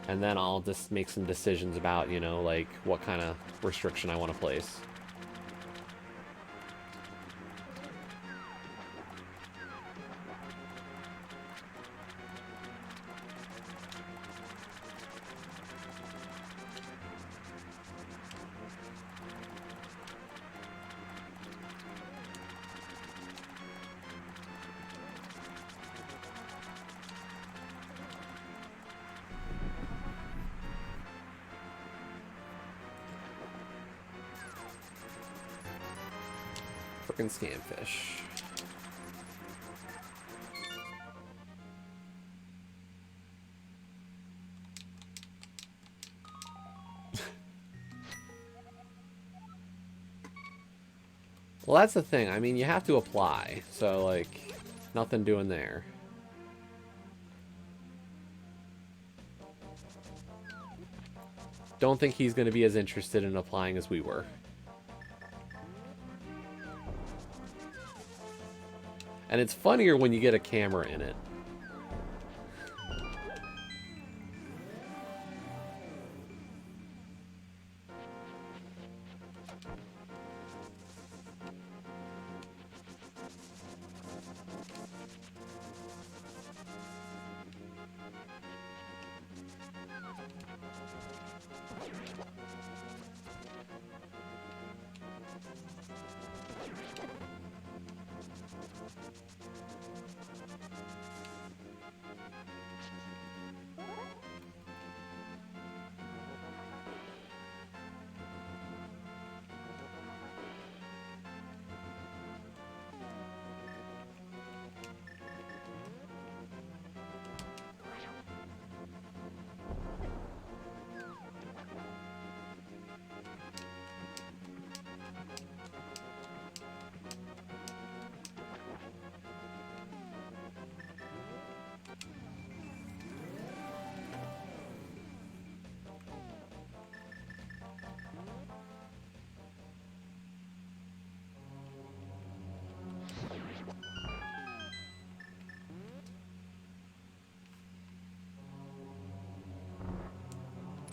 and then I'll just make some decisions about, you know, like what kind of restriction I want to place. Frickin' scamfish. Well, that's the thing. I mean, you have to apply. So, like, nothing doing there. Don't think he's going to be as interested in applying as we were. And it's funnier when you get a camera in it.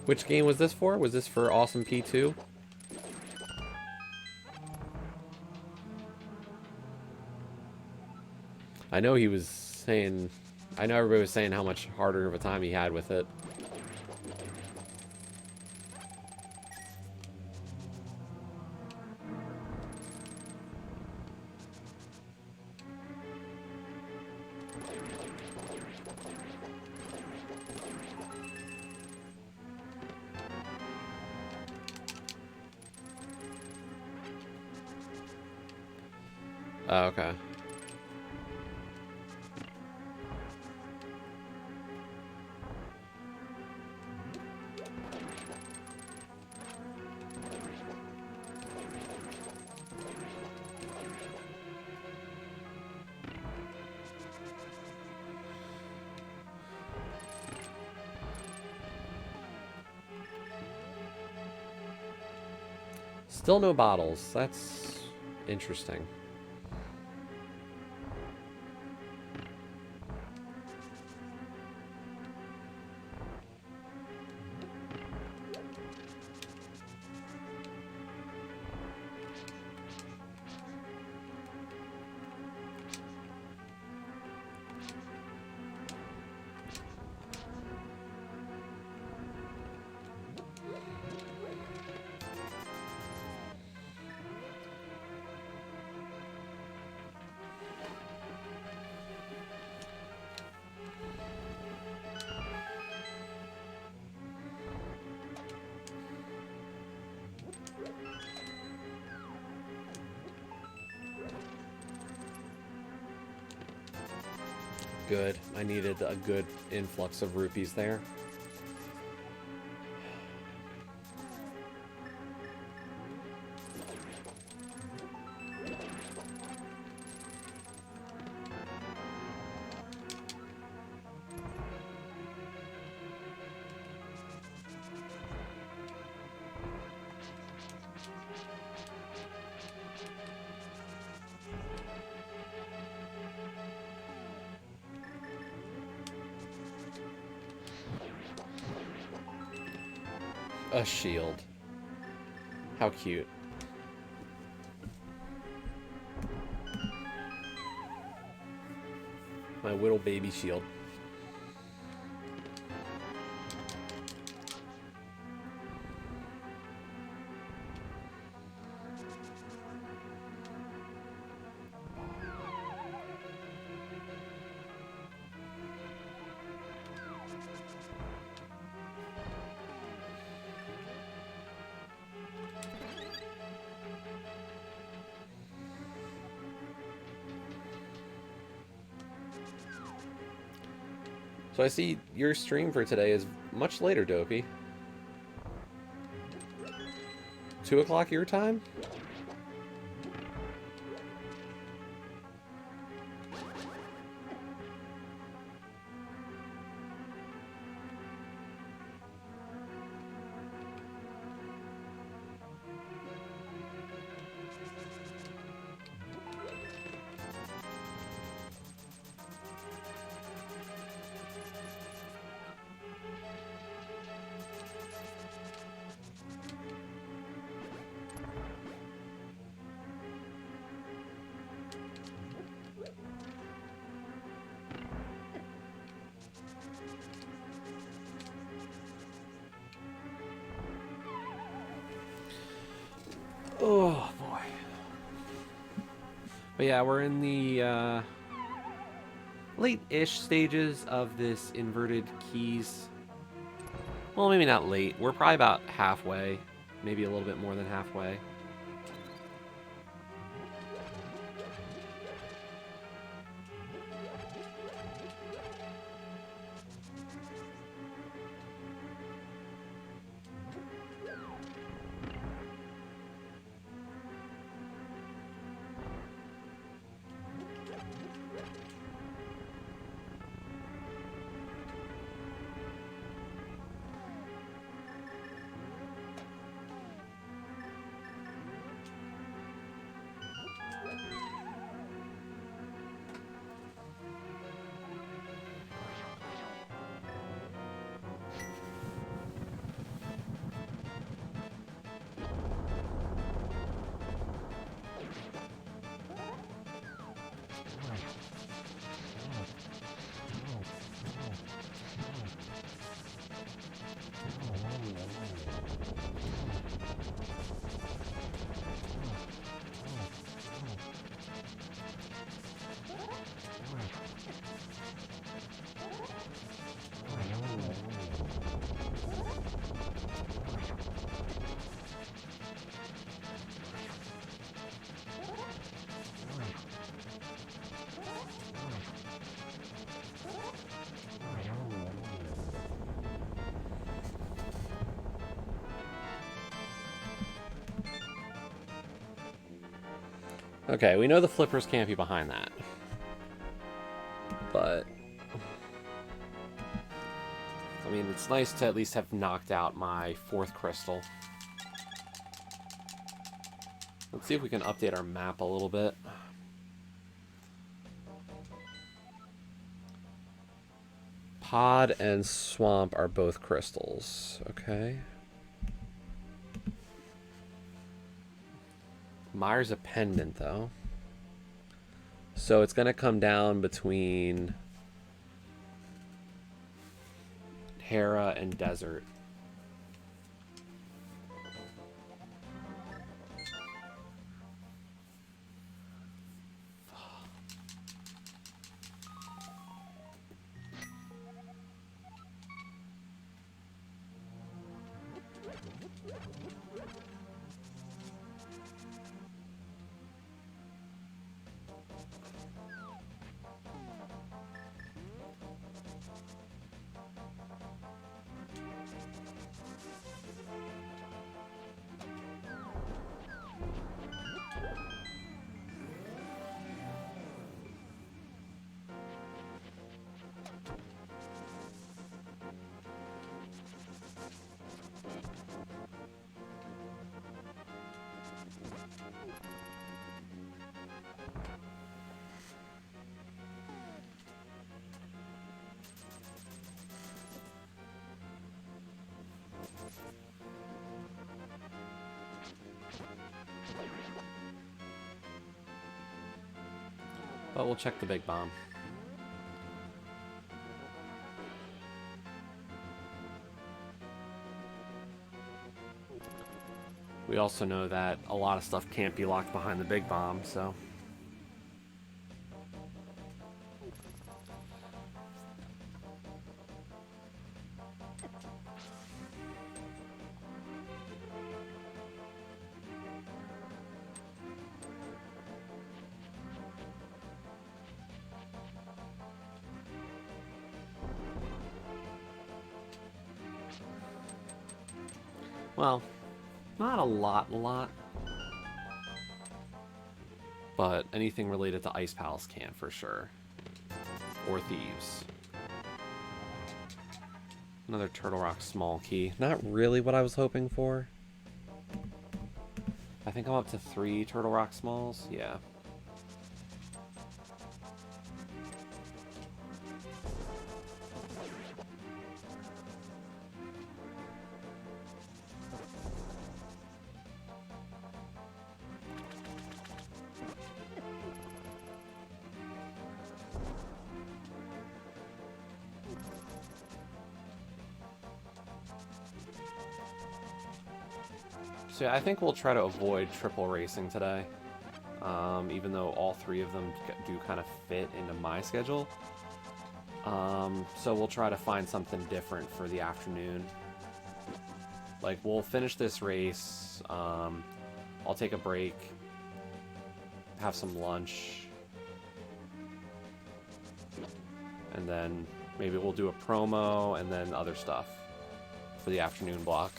Which game was this for? Was this for Awesome P2? I know he was saying... I know everybody was saying how much harder of a time he had with it. Oh, okay. Still no bottles. That's interesting. Good. I needed a good influx of rupees there. a shield. How cute. My little baby shield. So I see your stream for today is much later, Dopey. 2 o'clock your time? Oh, boy. But yeah, we're in the late-ish stages of this inverted keys. Well, maybe not late. We're probably about halfway. Maybe a little bit more than halfway. Okay, we know the flippers can't be behind that. But I mean, it's nice to at least have knocked out my 4th crystal. Let's see if we can update our map a little bit. Pod and swamp are both crystals. Okay. Mire's a pendant, though. So it's going to come down between Hera and Desert. But we'll check the big bomb. We also know that a lot of stuff can't be locked behind the big bomb, so... Well, not a lot. But anything related to Ice Palace can, for sure. Or Thieves. Another Turtle Rock small key. Not really what I was hoping for. I think I'm up to 3 Turtle Rock smalls. Yeah. So yeah, I think we'll try to avoid triple racing today, even though all 3 of them do kind of fit into my schedule. So we'll try to find something different for the afternoon. Like, we'll finish this race, I'll take a break, have some lunch, and then maybe we'll do a promo and then other stuff for the afternoon block.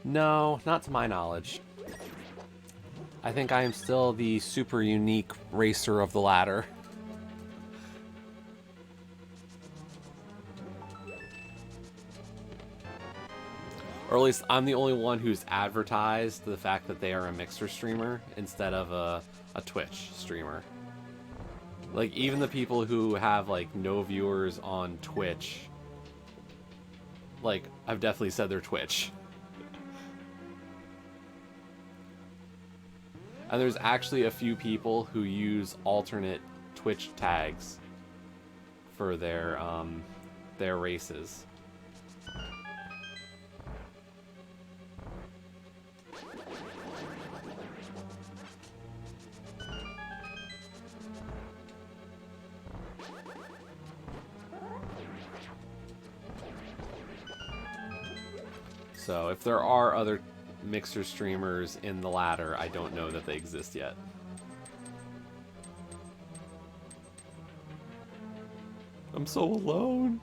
No, not to my knowledge. I think I am still the super unique racer of the ladder. Or at least I'm the only one who's advertised the fact that they are a Mixer streamer instead of a Twitch streamer. Like, even the people who have, like, no viewers on Twitch, like, I've definitely said they're Twitch. And there's actually a few people who use alternate Twitch tags for their races. So if there are other Mixer streamers in the ladder, I don't know that they exist yet. I'm so alone.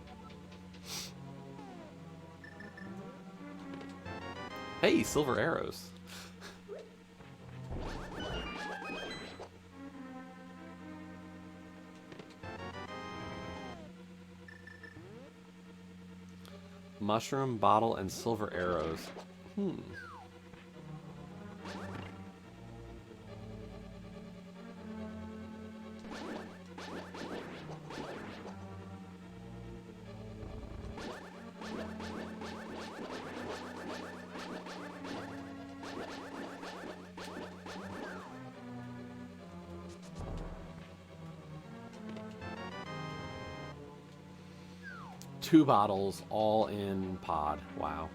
Hey, silver arrows. Mushroom, bottle, and silver arrows. Two bottles, all in pod. Wow.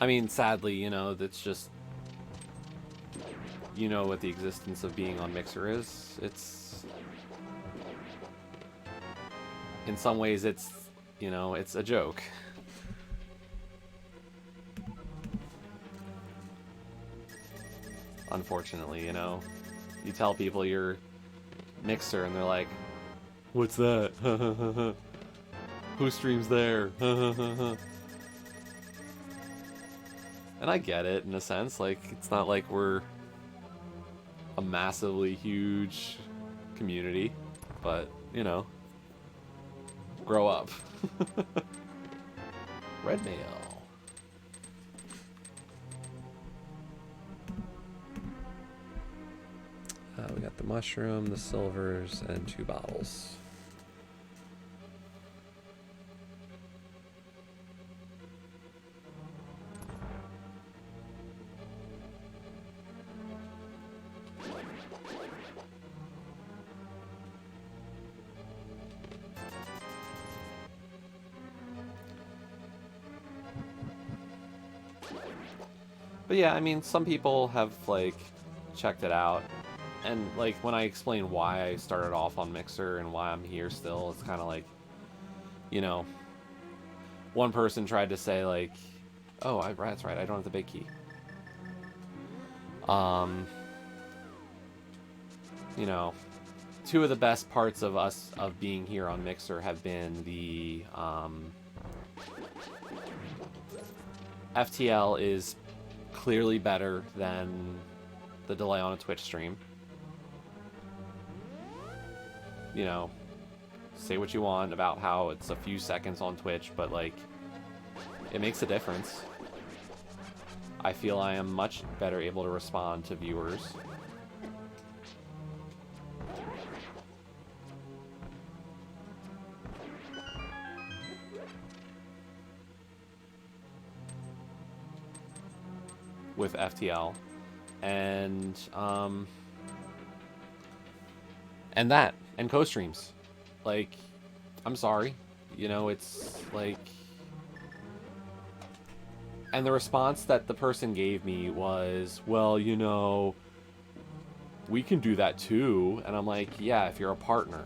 I mean, sadly, you know, that's just, you know what the existence of being on Mixer is. It's in some ways it's, you know, it's a joke. Unfortunately, you know, you tell people you're Mixer and they're like, what's that? Who streams there? And I get it in a sense, like, it's not like we're a massively huge community, but, you know, grow up. Red mail. We got the mushroom, the silvers, and 2 bottles. But yeah, I mean, some people have, like, checked it out. And, like, when I explain why I started off on Mixer and why I'm here still, it's kind of like, you know, one person tried to say, like, oh, that's right, I don't have the big key. You know, 2 of the best parts of us, of being here on Mixer have been the, FTL is clearly better than the delay on a Twitch stream. You know, say what you want about how it's a few seconds on Twitch, but, like, it makes a difference. I feel I am much better able to respond to viewers. With FTL. And co-streams. Like, I'm sorry. You know, it's like... And the response that the person gave me was, well, you know, we can do that too. And I'm like, yeah, if you're a partner.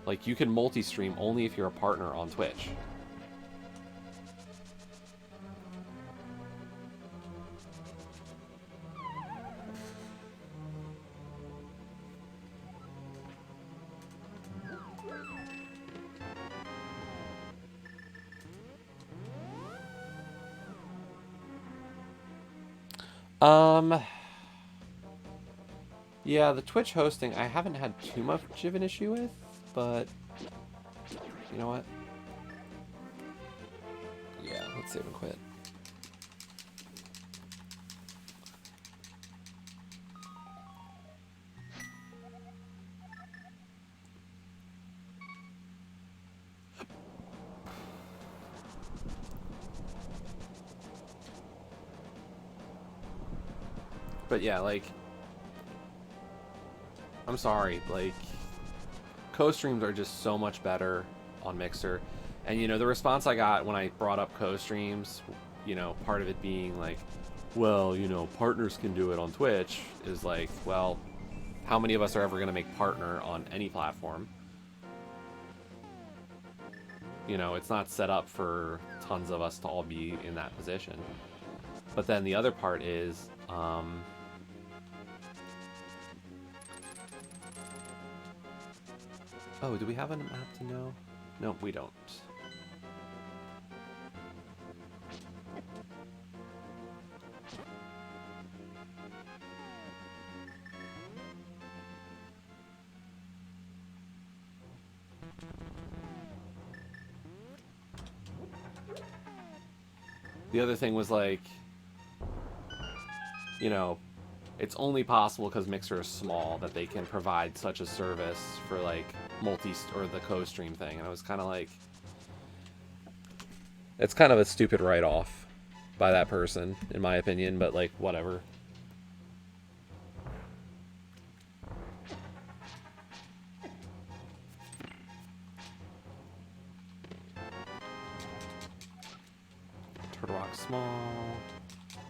Like, you can multi-stream only if you're a partner on Twitch. Yeah, the Twitch hosting I haven't had too much of an issue with, but you know what? Yeah, let's save and quit. But yeah, like, I'm sorry, like, co-streams are just so much better on Mixer. And, you know, the response I got when I brought up co-streams, you know, part of it being like, well, you know, partners can do it on Twitch, is like, well, how many of us are ever going to make partner on any platform? You know, it's not set up for tons of us to all be in that position. But then the other part is, oh, do we have a map to know? No, we don't. The other thing was, like, you know, it's only possible because Mixer is small that they can provide such a service for, like, or the co-stream thing. And I was kind of like, it's kind of a stupid write-off by that person, in my opinion, but, like, whatever. Turtle Rock small.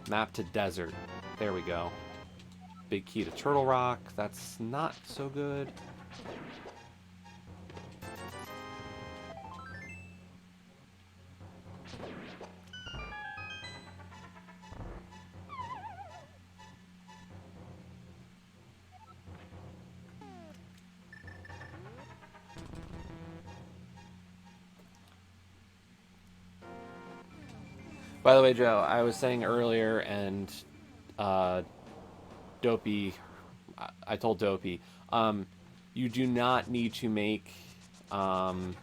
Map to desert. There we go. Big key to Turtle Rock. That's not so good. By the way, Joe, I was saying earlier, and uh, Dopey, I told Dopey, you do not need to make um,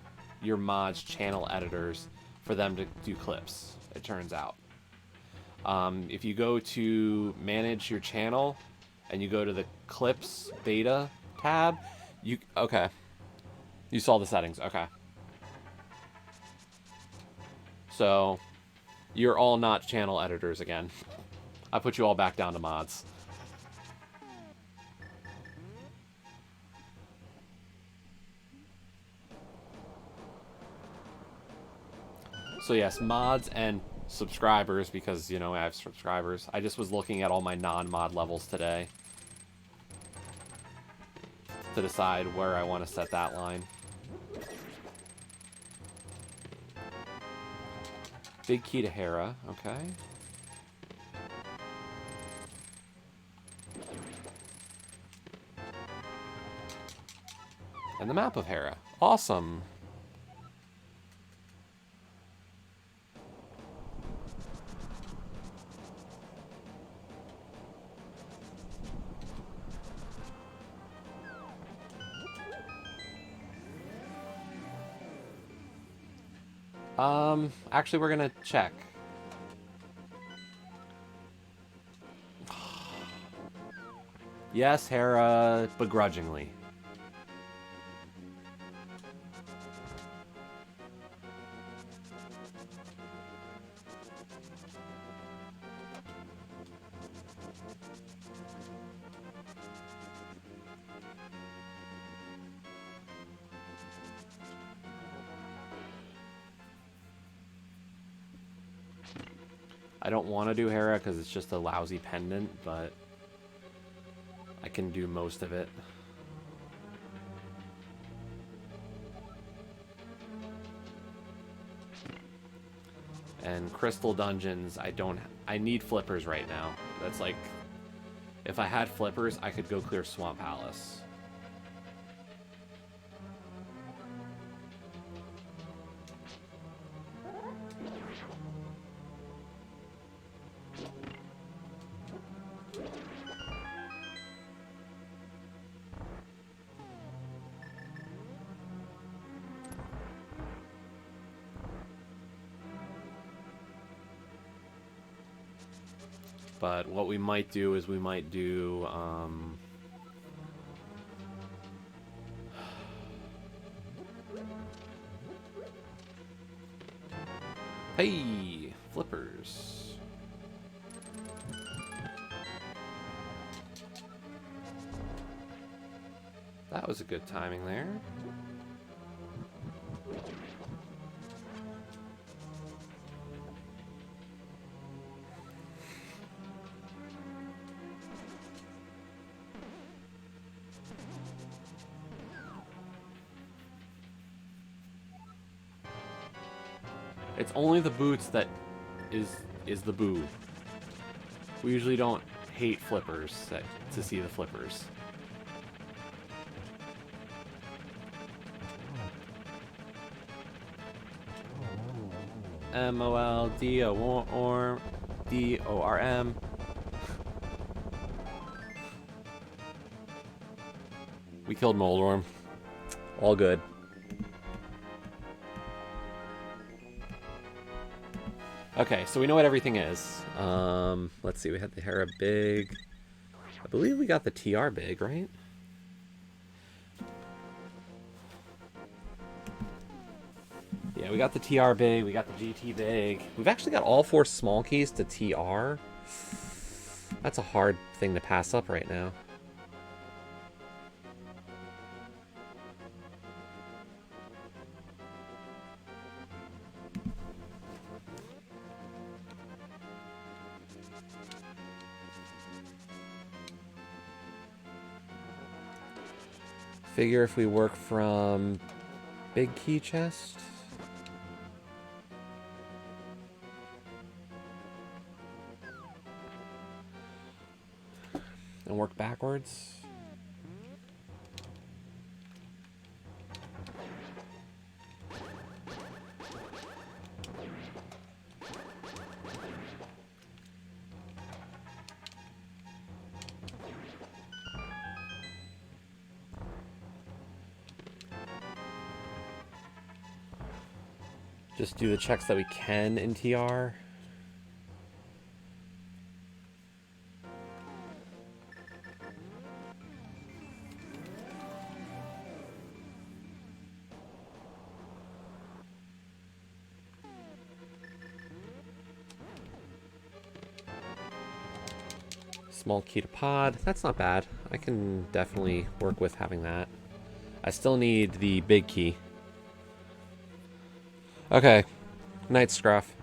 your mods channel editors for them to do clips. It turns out, if you go to manage your channel and you go to the clips beta tab, you saw the settings. Okay, so you're all not channel editors again. I put you all back down to mods. So yes, mods and subscribers, because, you know, I have subscribers. I just was looking at all my non-mod levels today to decide where I want to set that line. Big key to Hera, okay. And the map of Hera. Awesome. Actually, we're gonna check. Yes, Hera, begrudgingly. I don't want to do Hera because it's just a lousy pendant, but I can do most of it. And Crystal Dungeons, I need flippers right now. That's like, if I had flippers, I could go clear Swamp Palace. But what we might do is we might do, hey, flippers. That was a good timing there. It's only the boots that is the boo. We usually don't hate flippers to see the flippers. MOLDORM. We killed Moldorm. All good. Okay, so we know what everything is. Let's see, we had the Hera big. I believe we got the TR big, right? Yeah, we got the TR big, we got the GT big. We've actually got all 4 small keys to TR. That's a hard thing to pass up right now. Figure if we work from big key chest. And work backwards. Just do the checks that we can in TR. Small key to pod. That's not bad. I can definitely work with having that. I still need the big key. Okay. Night Scruff.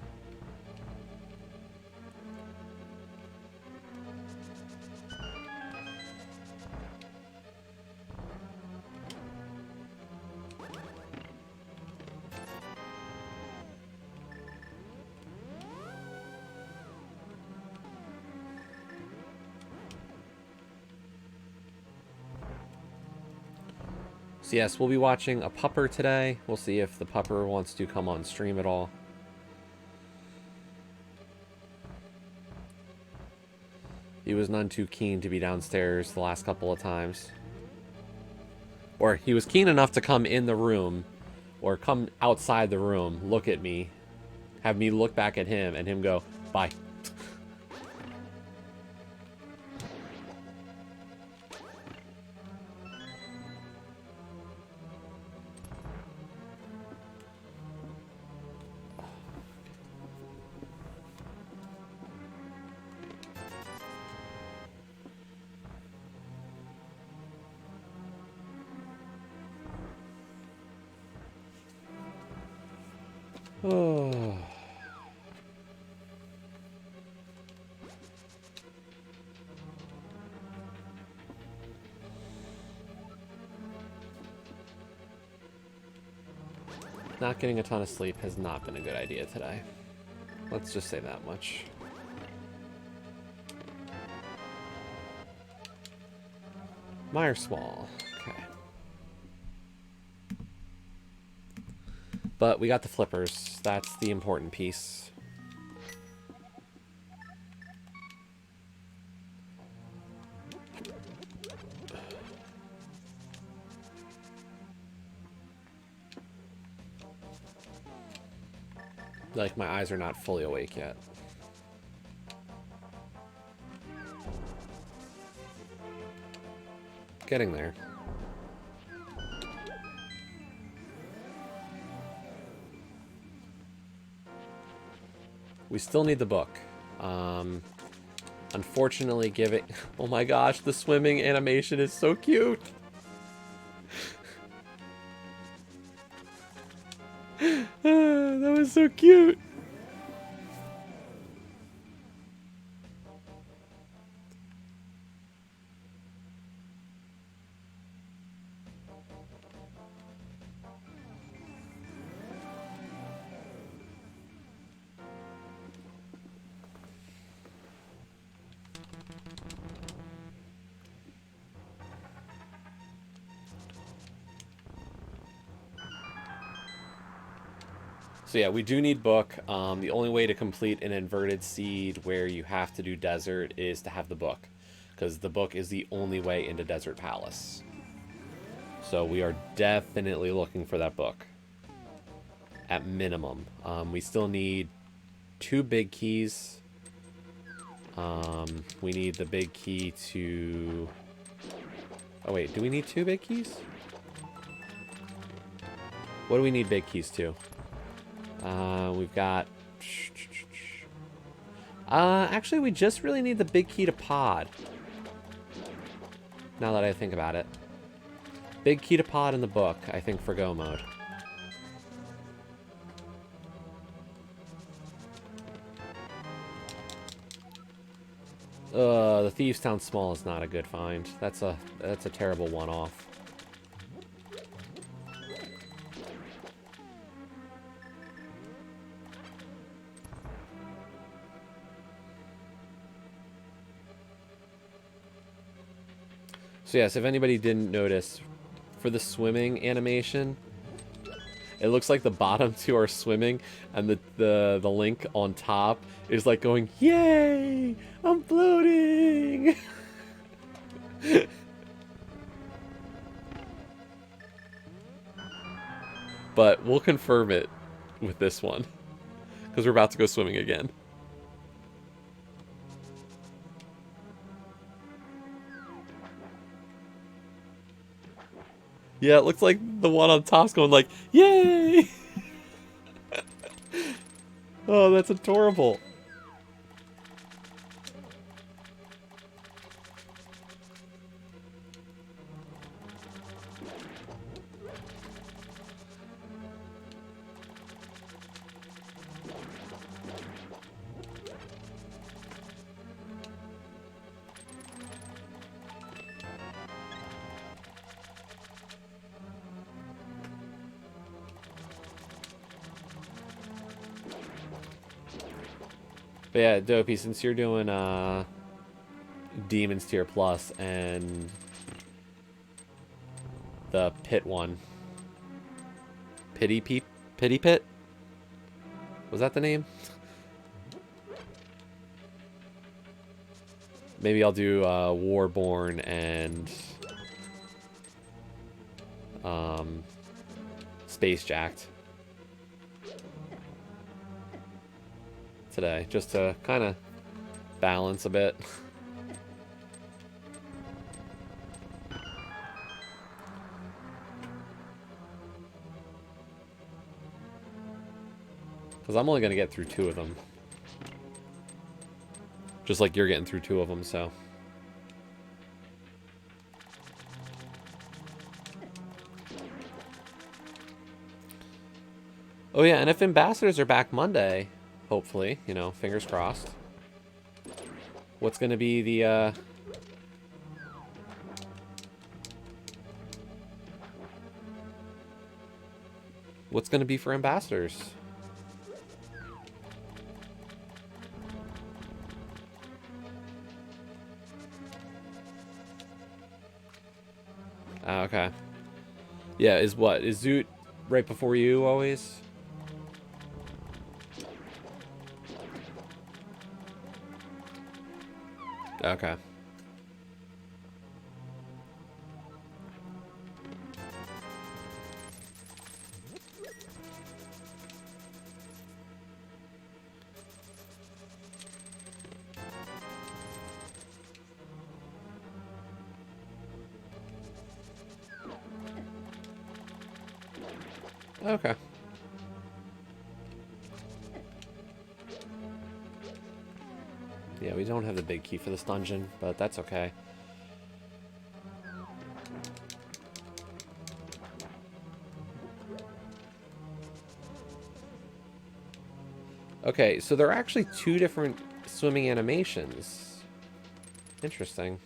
So yes, we'll be watching a pupper today. We'll see if the pupper wants to come on stream at all. He was none too keen to be downstairs the last couple of times. Or he was keen enough to come in the room, or come outside the room, look at me, have me look back at him, and him go, bye. Oh. Not getting a ton of sleep has not been a good idea today. Let's just say that much. Meyer Small. Okay. But we got the flippers. That's the important piece. Like, my eyes are not fully awake yet. Getting there. We still need the book. Unfortunately, oh my gosh, the swimming animation is so cute. That was so cute. So yeah, we do need book. The only way to complete an inverted seed where you have to do desert is to have the book, because the book is the only way into Desert Palace. So we are definitely looking for that book at minimum. We still need 2 big keys. We need the big key to... Oh wait, do we need 2 big keys? What do we need big keys to? We've got... actually, we just really need the big key to pod. Now that I think about it. Big key to pod in the book, I think, for go mode. The Thieves Town Small is not a good find. That's a terrible one-off. So yes, if anybody didn't notice, for the swimming animation, it looks like the bottom 2 are swimming, and the link on top is like going, "Yay! I'm floating!" But we'll confirm it with this one. Because we're about to go swimming again. Yeah, it looks like the one on top's going like, yay! Oh, that's adorable. But yeah, Dopey, since you're doing Demon's Tier Plus and the Pit one. Pity Pit? Was that the name? Maybe I'll do Warborn and Space Jacked today, just to kind of balance a bit. Because I'm only going to get through 2 of them. Just like you're getting through 2 of them, so. Oh yeah, and if ambassadors are back Monday, hopefully, you know, fingers crossed. What's going to be the, what's going to be for ambassadors? Okay. Yeah, is Zoot right before you always? Okay. Okay. Yeah, we don't have the big key for this dungeon, but that's okay. Okay, so there are actually 2 different swimming animations. Interesting.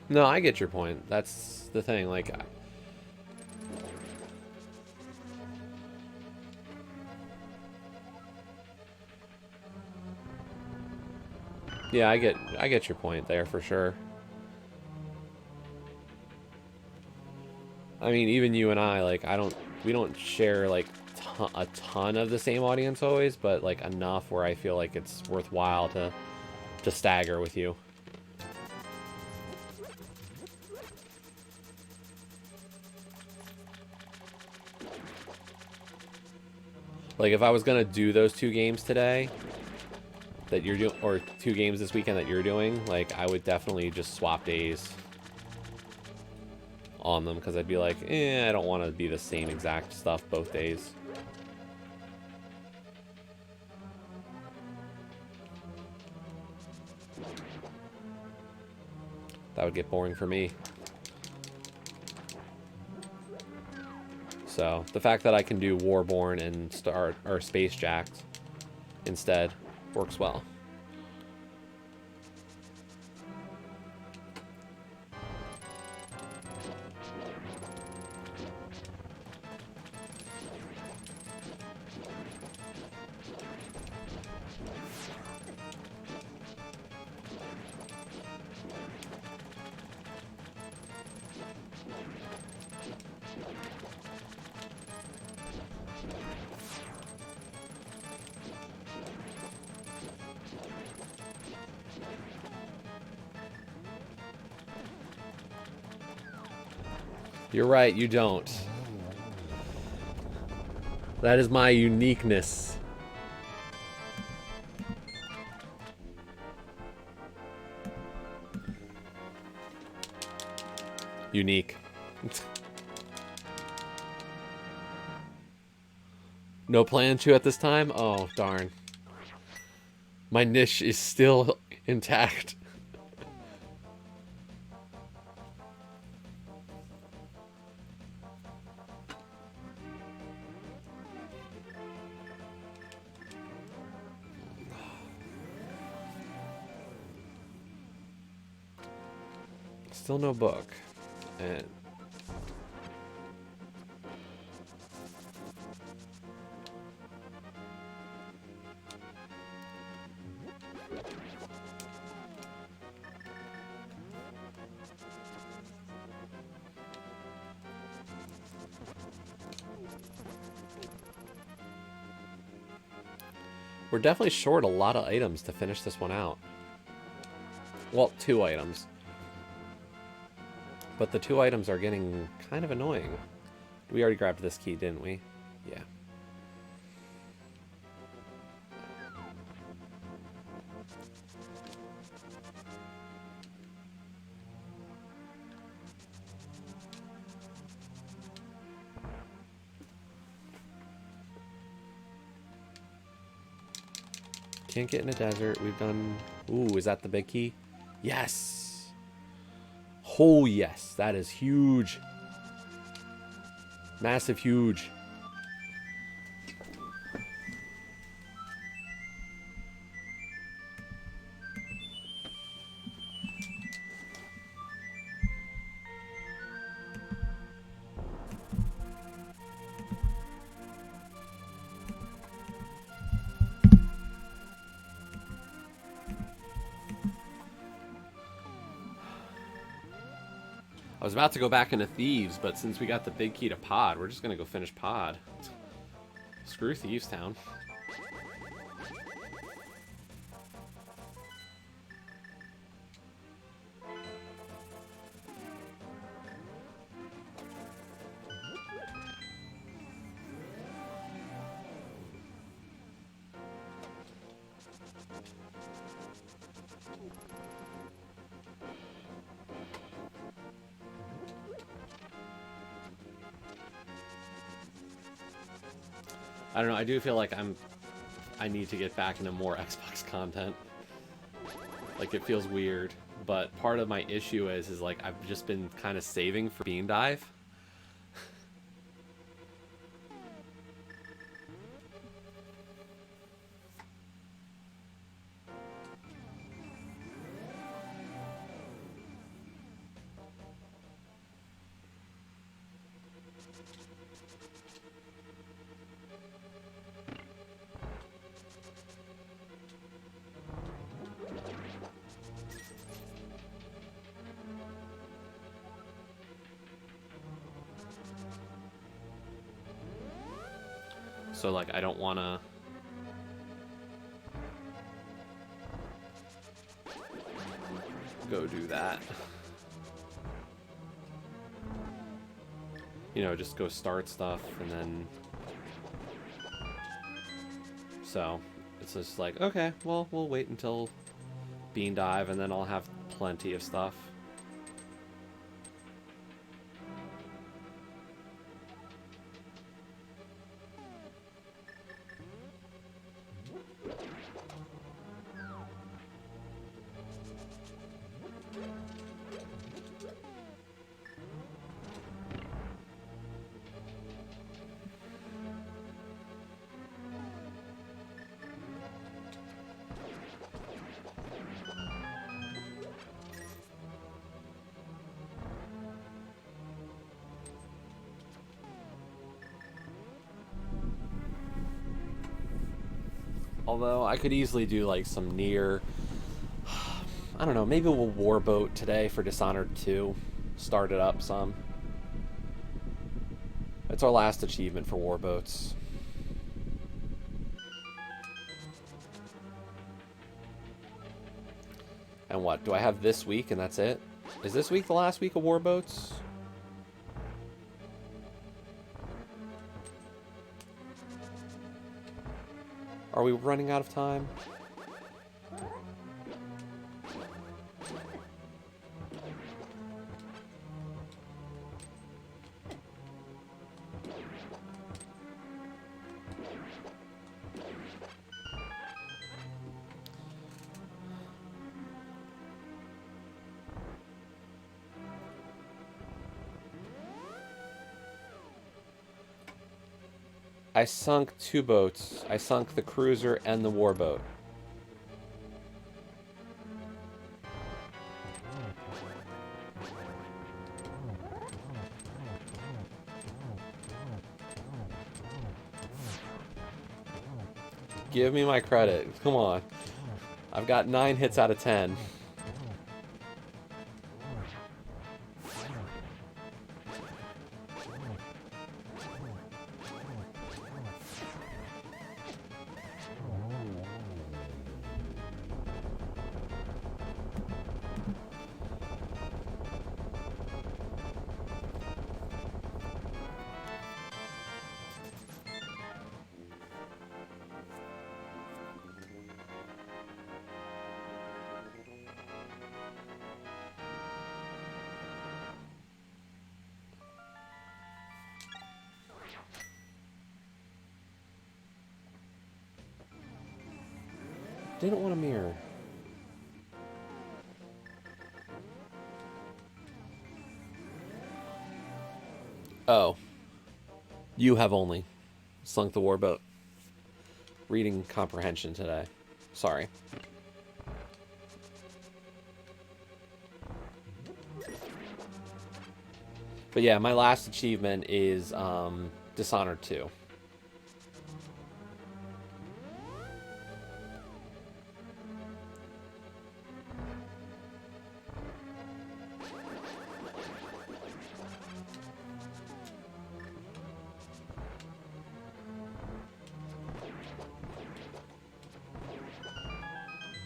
No, I get your point. That's the thing, like... Yeah, I get your point there for sure. I mean, even you and I, like, we don't share, like, a ton of the same audience always, but, like, enough where I feel like it's worthwhile to stagger with you. Like, if I was gonna do those 2 games today that you're doing, or 2 games this weekend that you're doing, like, I would definitely just swap days on them, because I'd be like, I don't want to be the same exact stuff both days. That would get boring for me. So, the fact that I can do Warborn and Space Jacked instead works well. You're right, you don't. That is my uniqueness. Unique. No plan to at this time? Oh, darn. My niche is still intact. Still no book. And we're definitely short a lot of items to finish this one out. Well, 2 items. But the 2 items are getting kind of annoying. We already grabbed this key, didn't we? Yeah. Can't get in a desert. We've done... Ooh, is that the big key? Yes! Oh, yes. That is huge. Massive huge. I was about to go back into Thieves, but since we got the big key to Pod, we're just going to go finish Pod. Screw Thieves Town. I don't know, I do feel like I need to get back into more Xbox content. Like, it feels weird, but part of my issue is like, I've just been kind of saving for Beam Dive. So, like, I don't want to... go do that. You know, just go start stuff, and then... So, it's just like, okay, well, we'll wait until Bean Dive, and then I'll have plenty of stuff. Although, I could easily do, like, some near... I don't know, maybe we'll Warboat today for Dishonored 2. Start it up some. It's our last achievement for Warboats. And what, do I have this week and that's it? Is this week the last week of Warboats? Are we running out of time? I sunk 2 boats. I sunk the cruiser and the warboat. Give me my credit. Come on. I've got 9 hits out of 10. Didn't want a mirror. Oh. You have only sunk the warboat. Reading comprehension today. Sorry. But yeah, my last achievement is Dishonored 2.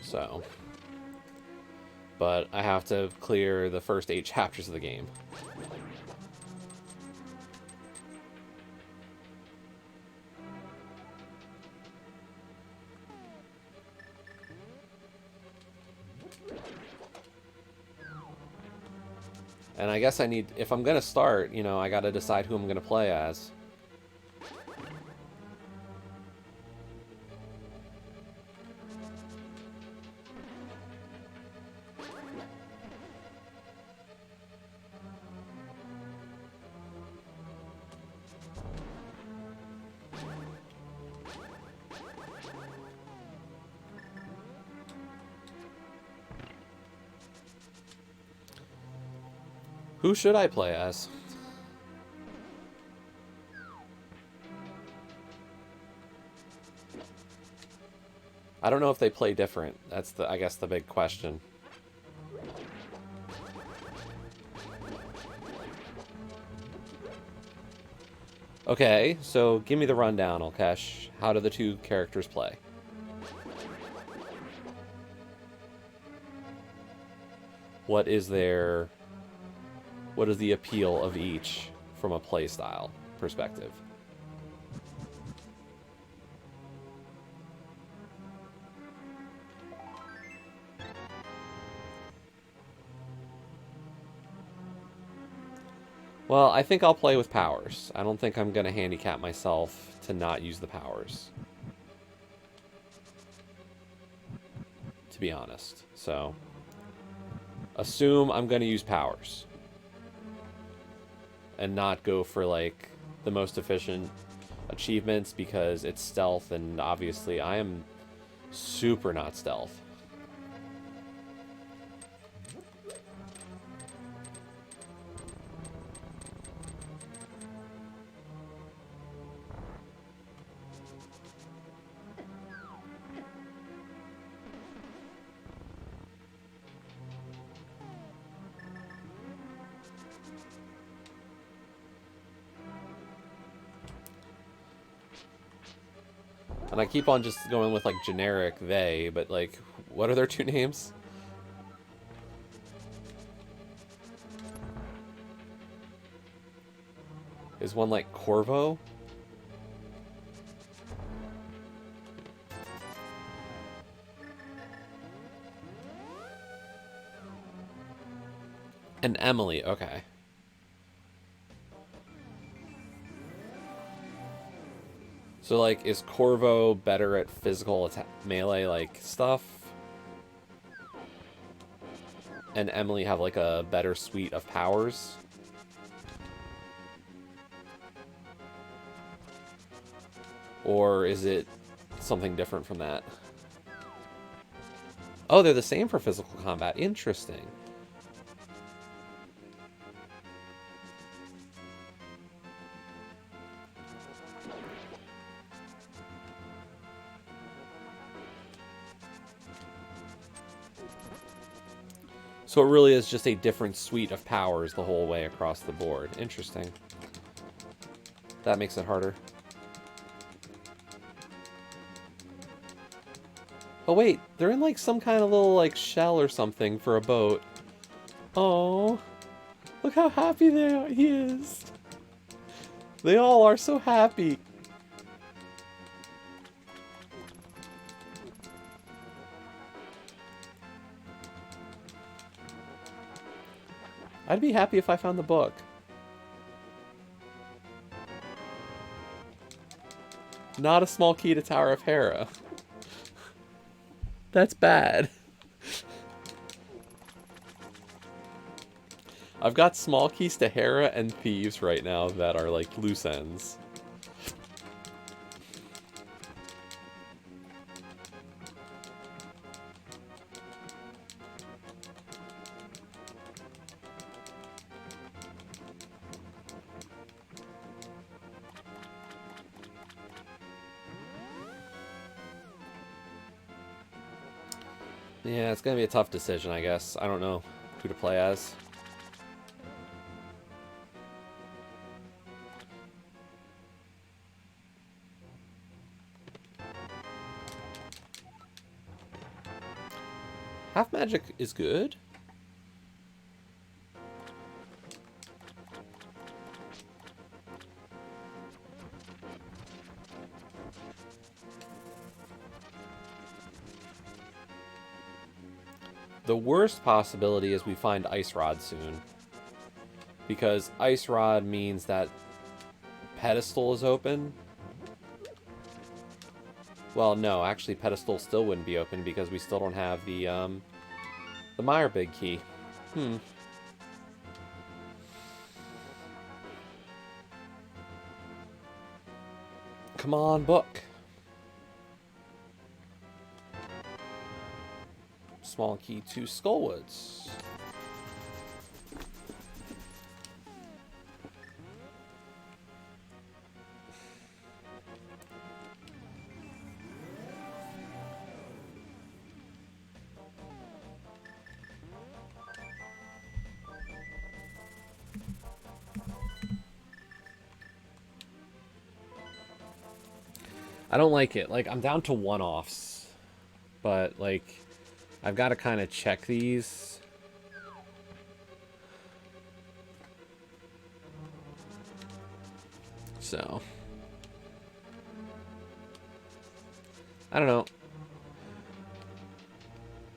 So, but I have to clear the first 8 chapters of the game. And I guess I need, if I'm gonna start, you know, I gotta decide who I'm gonna play as. Who should I play as? I don't know if they play different. That's I guess the big question. Okay, so give me the rundown, Olkesh. How do the 2 characters play? What is the appeal of each from a playstyle perspective? Well, I think I'll play with powers. I don't think I'm going to handicap myself to not use the powers. To be honest. So, assume I'm going to use powers. And not go for, like, the most efficient achievements because it's stealth, and obviously I am super not stealth. And I keep on just going with, like, generic they, but, like, what are their 2 names? Is one, like, Corvo? And Emily, okay. So, like, is Corvo better at physical melee, like, stuff? And Emily have, like, a better suite of powers? Or is it something different from that? Oh, they're the same for physical combat. Interesting. So it really is just a different suite of powers the whole way across the board. Interesting. That makes it harder. Oh wait, they're in like some kind of little like shell or something for a boat. Oh, look how happy he is. They all are so happy. I'd be happy if I found the book. Not a small key to Tower of Hera. That's bad. I've got small keys to Hera and Thieves right now that are like loose ends. Yeah, it's gonna be a tough decision, I guess. I don't know who to play as. Half magic is good. The worst possibility is we find Ice Rod soon. Because Ice Rod means that Pedestal is open. Well, no, actually Pedestal still wouldn't be open because we still don't have the Meyer Big Key. Come on, book. Small key to Skullwoods. I don't like it. Like, I'm down to one-offs. But, like, I've got to kind of check these. So. I don't know.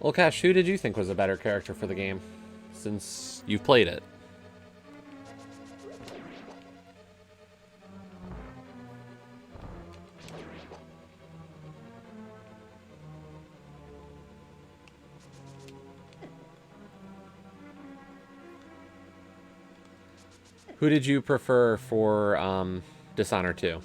Well, Cash, who did you think was a better character for the game? Since you've played it. Who did you prefer for Dishonored 2?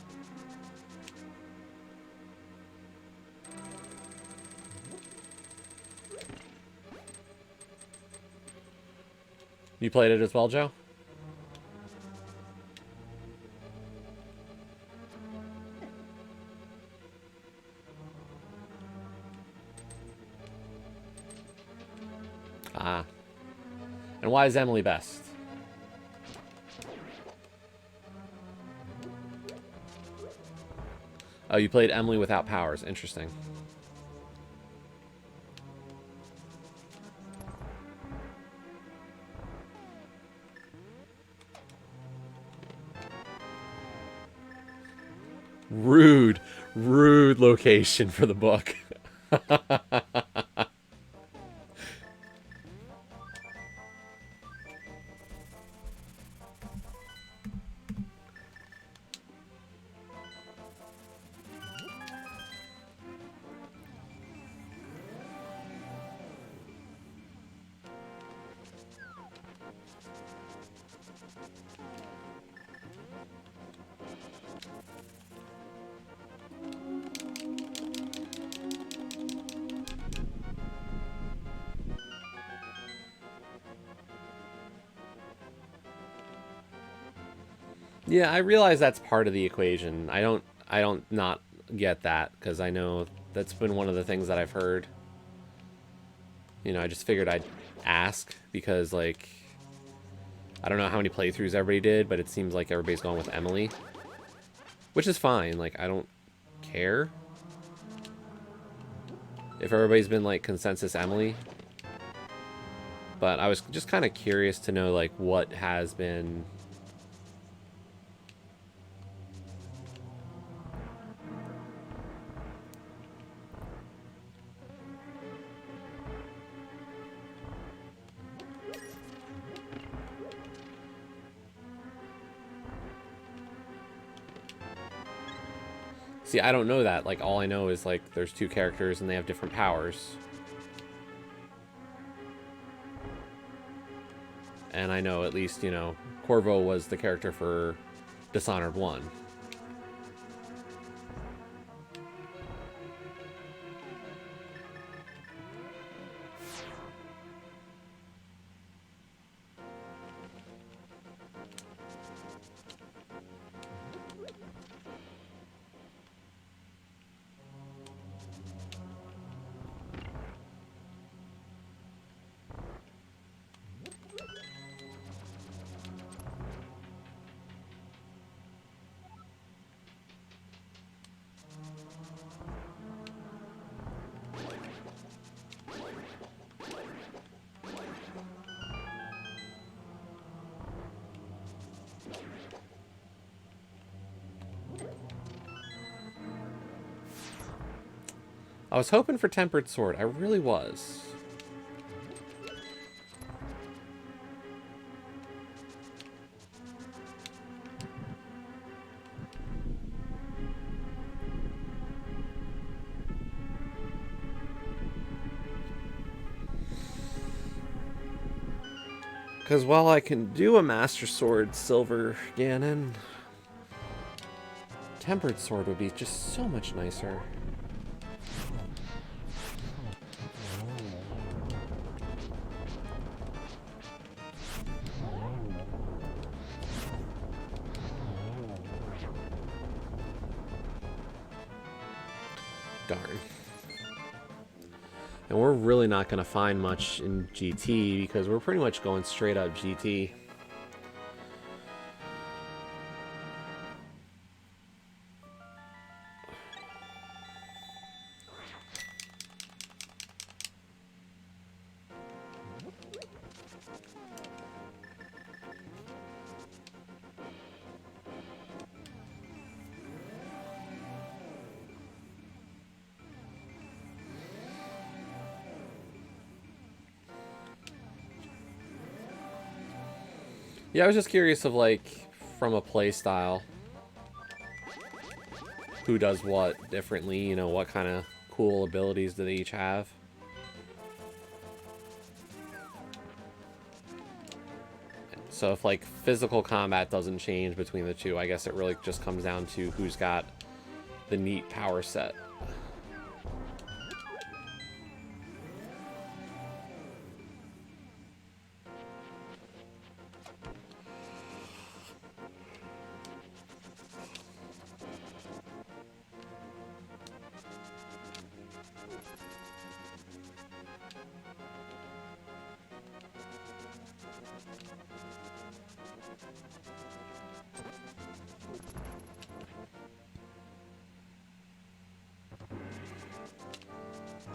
You played it as well, Joe? Ah. And why is Emily best? Oh, you played Emily without powers. Interesting. Rude. Rude location for the book. Yeah, I realize that's part of the equation. I don't not get that because I know that's been one of the things that I've heard. You know, I just figured I'd ask because like I don't know how many playthroughs everybody did, but it seems like everybody's gone with Emily, which is fine. Like I don't care if everybody's been like consensus Emily, but I was just kind of curious to know like what has been. See, I don't know that. Like, all I know is, like, there's two characters and they have different powers. And I know, at least, you know, Corvo was the character for Dishonored 1. I was hoping for Tempered Sword. I really was. Because while I can do a Master Sword Silver Ganon, Tempered Sword would be just so much nicer. Darn. And we're really not going to find much in GT because we're pretty much going straight up GT. Yeah, I was just curious of, like, from a play style, who does what differently, you know, what kind of cool abilities do they each have. So if, like, physical combat doesn't change between the two, I guess it really just comes down to who's got the neat power set.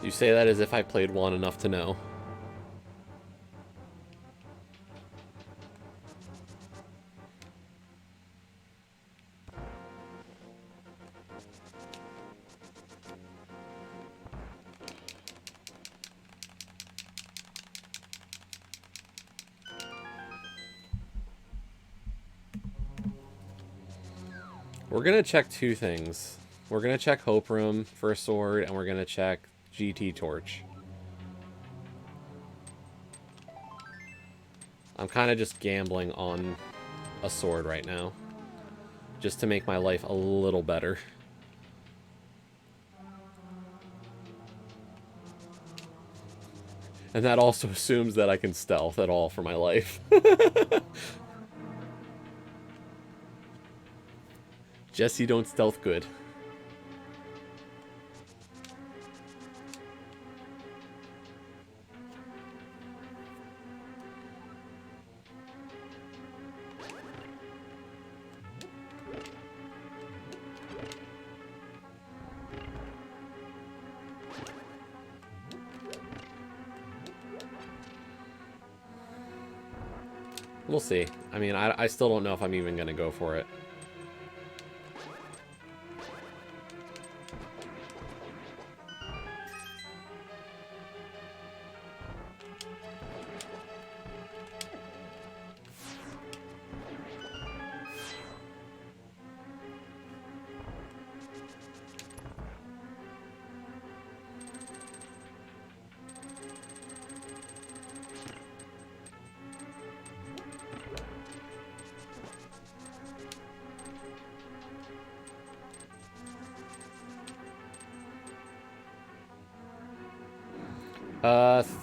You say that as if I played one enough to know. We're gonna check two things. We're gonna check Hope Room for a sword, and we're gonna check GT Torch. I'm kind of just gambling on a sword right now, just to make my life a little better. And that also assumes that I can stealth at all for my life. Jesse don't stealth good. We'll see. I mean, I still don't know if I'm even going to go for it.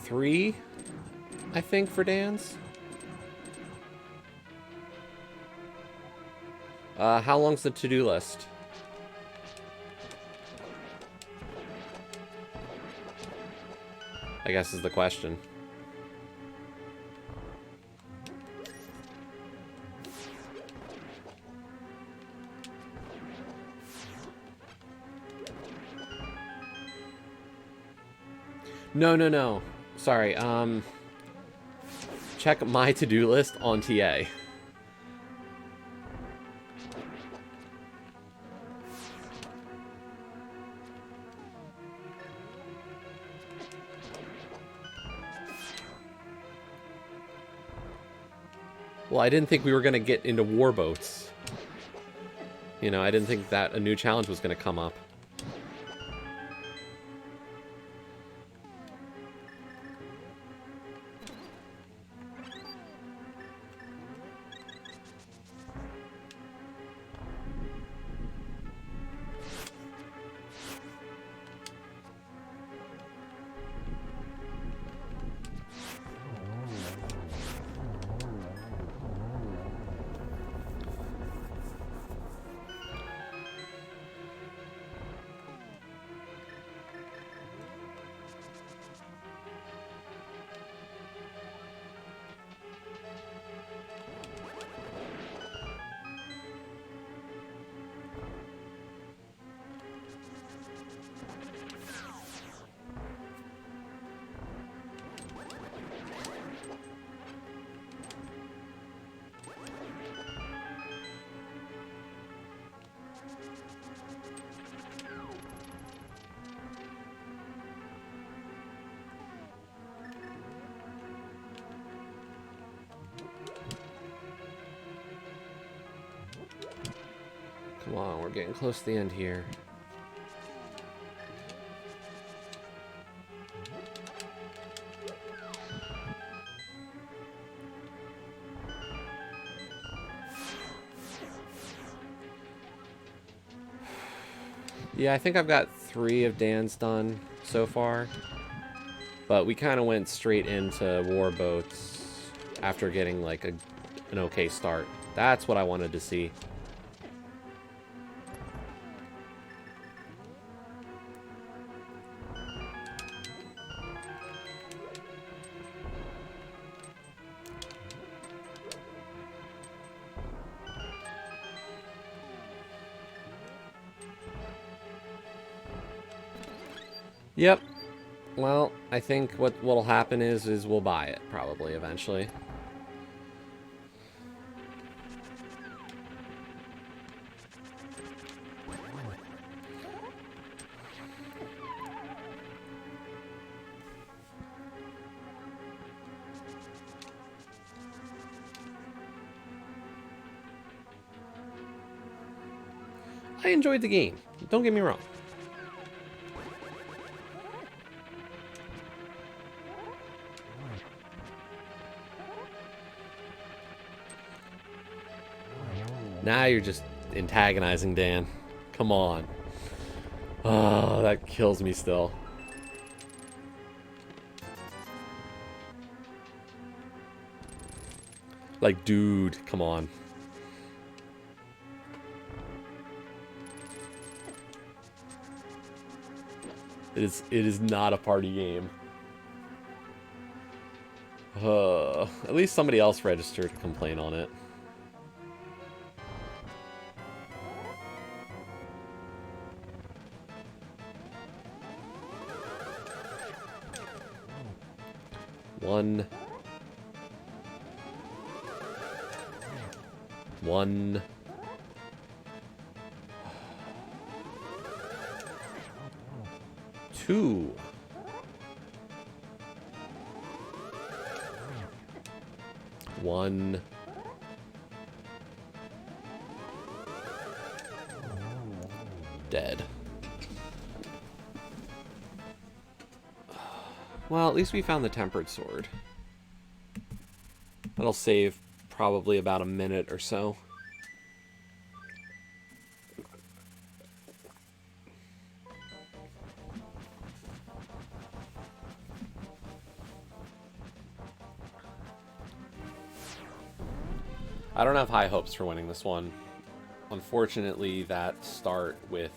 Three, I think, for Dan's. How long's the to-do list? I guess is the question. No. Sorry, check my to-do list on TA. Well, I didn't think we were going to get into warboats. You know, I didn't think that a new challenge was going to come up. Come on, we're getting close to the end here. Yeah, I think I've got 3 of Dan's done so far. But we kind of went straight into warboats after getting like an okay start. That's what I wanted to see. Yep. Well, I think what'll happen is we'll buy it probably eventually. I enjoyed the game. Don't get me wrong. Now you're just antagonizing Dan. Come on. Oh, that kills me still. Like, dude, come on. It is not a party game. At least somebody else registered to complain on it. One. 2. One. Dead. Well, at least we found the tempered sword. That'll save probably about a minute or so. I don't have high hopes for winning this one. Unfortunately, that start with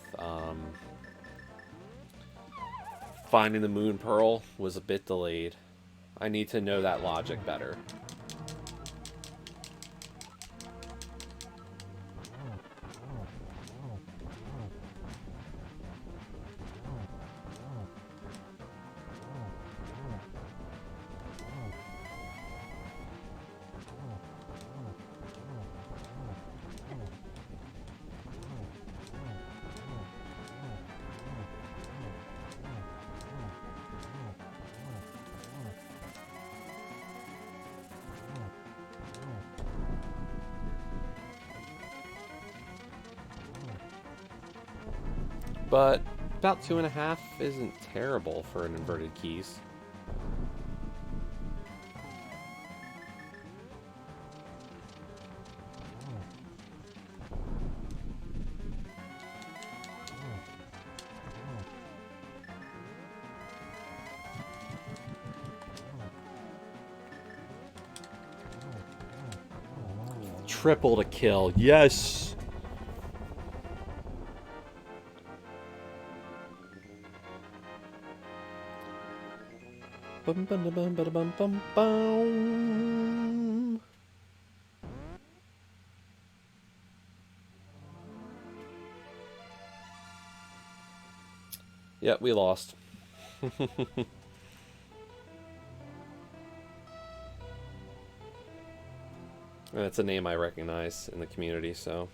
finding the moon pearl was a bit delayed. I need to know that logic better. But about 2.5 isn't terrible for an inverted keys. Triple to kill, yes! Bum, bum, bum, bum, bum, bum, bum. Yeah, we lost. That's a name I recognize in the community, so.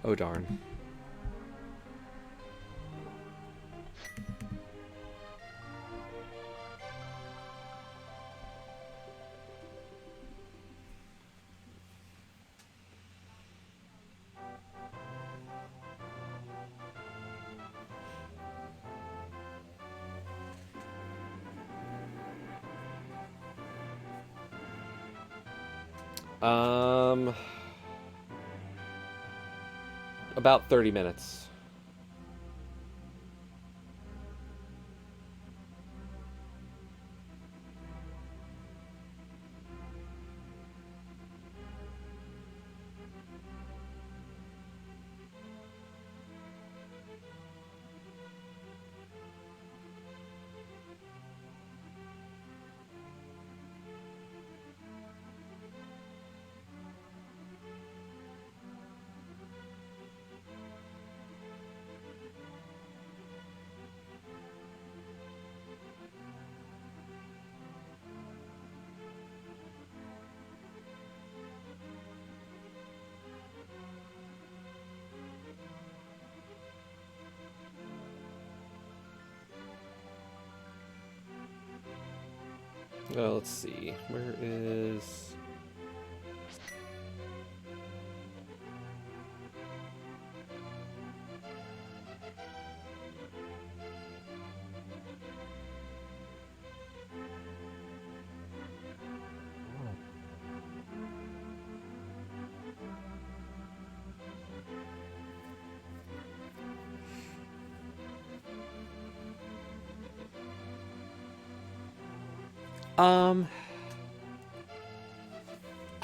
Oh darn. About 30 minutes. Let's see. Where is...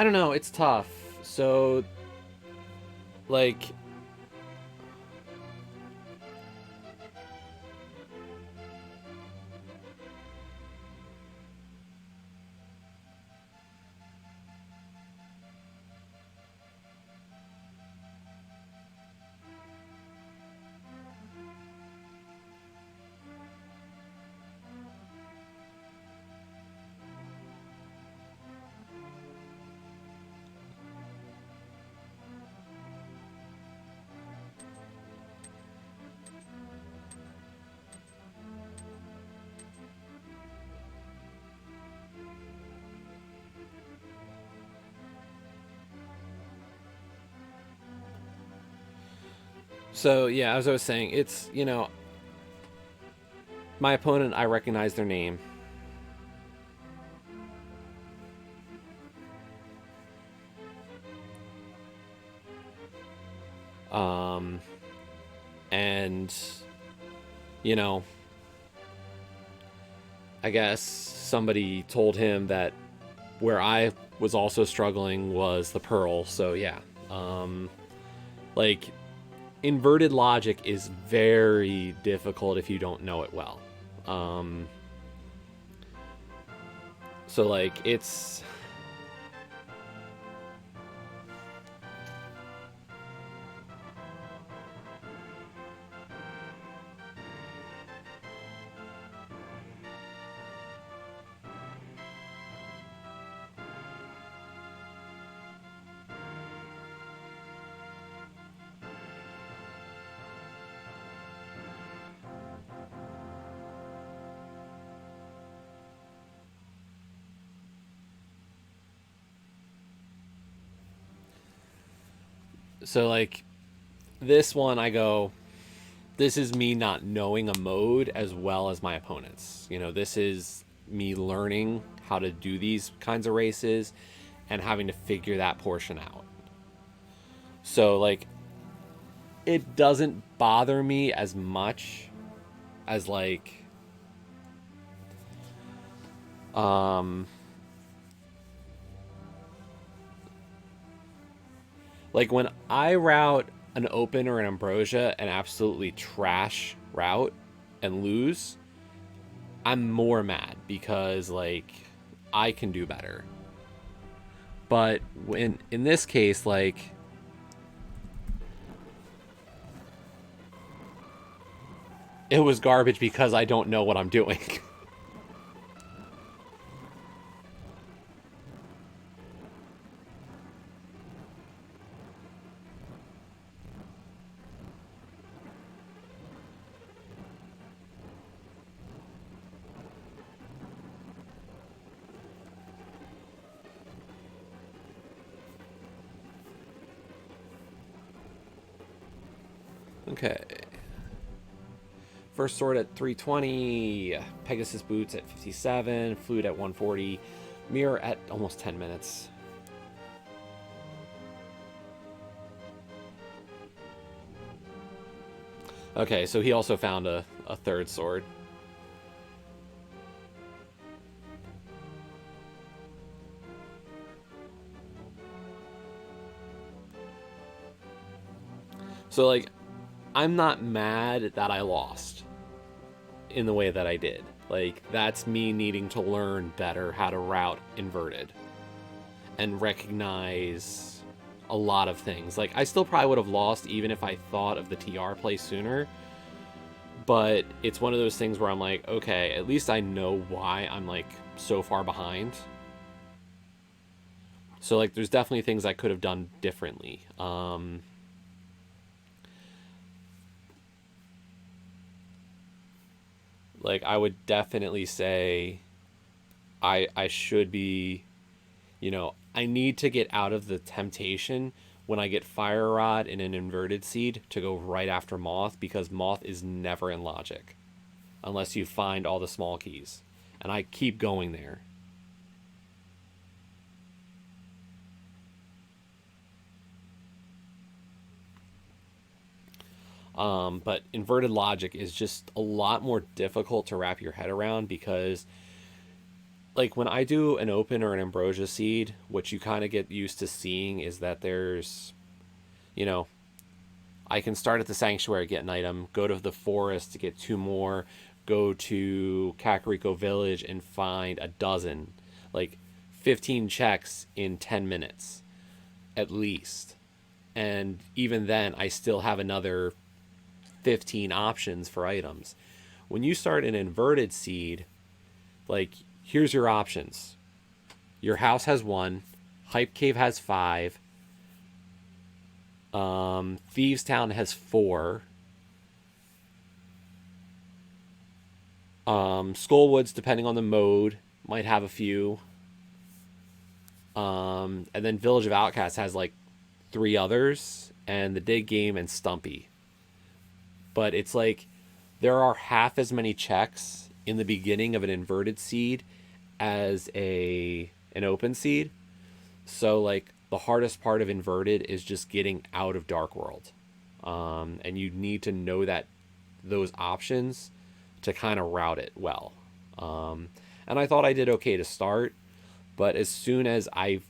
I don't know, it's tough. So Like, so yeah, as I was saying, it's, my opponent, I recognize their name. Um, and, you know, I guess somebody told him that where I was also struggling was the Pearl. So yeah, um, like, inverted logic is very difficult if you don't know it well. Um, so like it's so like this one I go, this is me not knowing a mode as well as my opponents. This is me learning how to do these kinds of races and having to figure that portion out. So like it doesn't bother me as much as um like when I route an open or an ambrosia and absolutely trash route and lose, I'm more mad because like I can do better. But when in this case, like it was garbage because I don't know what I'm doing. Okay. First sword at 320, Pegasus boots at 57, flute at 140, mirror at almost 10 minutes. Okay, so he also found a third sword. So, like, I'm not mad that I lost in the way that I did. Like, that's me needing to learn better how to route inverted and recognize a lot of things. Like, I still probably would have lost even if I thought of the TR play sooner. But it's one of those things where I'm like, okay, at least I know why I'm like so far behind. So like, there's definitely things I could have done differently. Like I would definitely say I should be, I need to get out of the temptation when I get Fire Rod in an inverted seed to go right after Moth, because Moth is never in logic unless you find all the small keys. And I keep going there. But inverted logic is just a lot more difficult to wrap your head around because, like, when I do an open or an ambrosia seed, what you kind of get used to seeing is that there's, I can start at the sanctuary, get an item, go to the forest to get two more, go to Kakariko Village and find a dozen, like 15 checks in 10 minutes at least. And even then, I still have another 15 options for items. When you start an inverted seed, like, here's your options. Your house has one, Hype Cave has five, Thieves Town has four, Skullwoods, depending on the mode, might have a few. And then Village of Outcasts has like three others, and the Dig Game and Stumpy. But it's like there are half as many checks in the beginning of an inverted seed as an open seed. So like the hardest part of inverted is just getting out of Dark World, and you need to know that those options to kind of route it well. And I thought I did okay to start, but as soon as I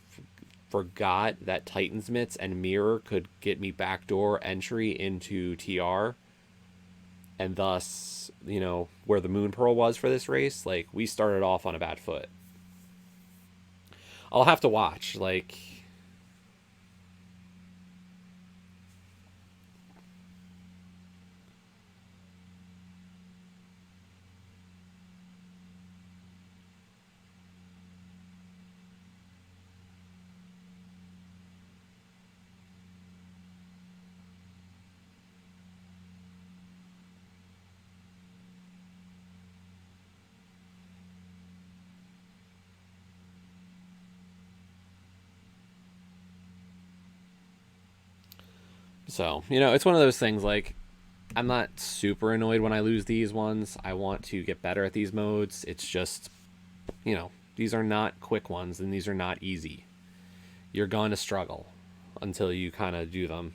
forgot that Titan's Mitts and Mirror could get me backdoor entry into TR, and thus, where the Moon Pearl was for this race, like, we started off on a bad foot. I'll have to watch, like, so, it's one of those things, like, I'm not super annoyed when I lose these ones. I want to get better at these modes. It's just, these are not quick ones, and these are not easy. You're going to struggle until you kind of do them.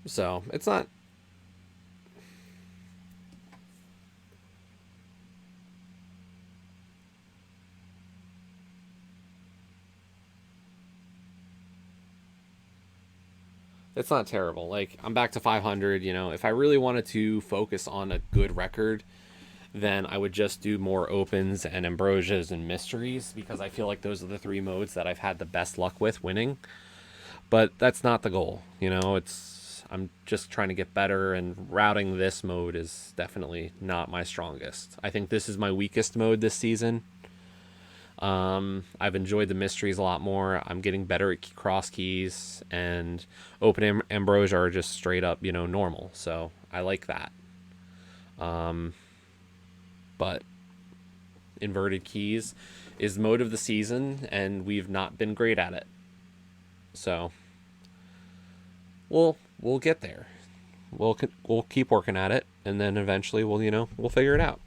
So, it's not. It's not terrible. Like, I'm back to 500. If I really wanted to focus on a good record, then I would just do more opens and ambrosias and mysteries, because I feel like those are the three modes that I've had the best luck with winning. But that's not the goal. I'm just trying to get better, and routing this mode is definitely not my strongest. I think this is my weakest mode this season. I've enjoyed the mysteries a lot more. I'm getting better at cross keys, and open ambrosia are just straight up, normal. So I like that. But inverted keys is mode of the season, and we've not been great at it. So we'll get there. We'll keep working at it, and then eventually we'll figure it out.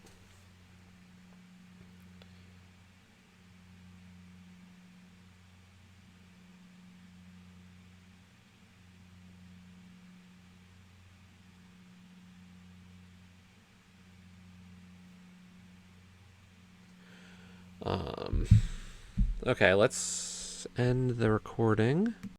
Okay, let's end the recording.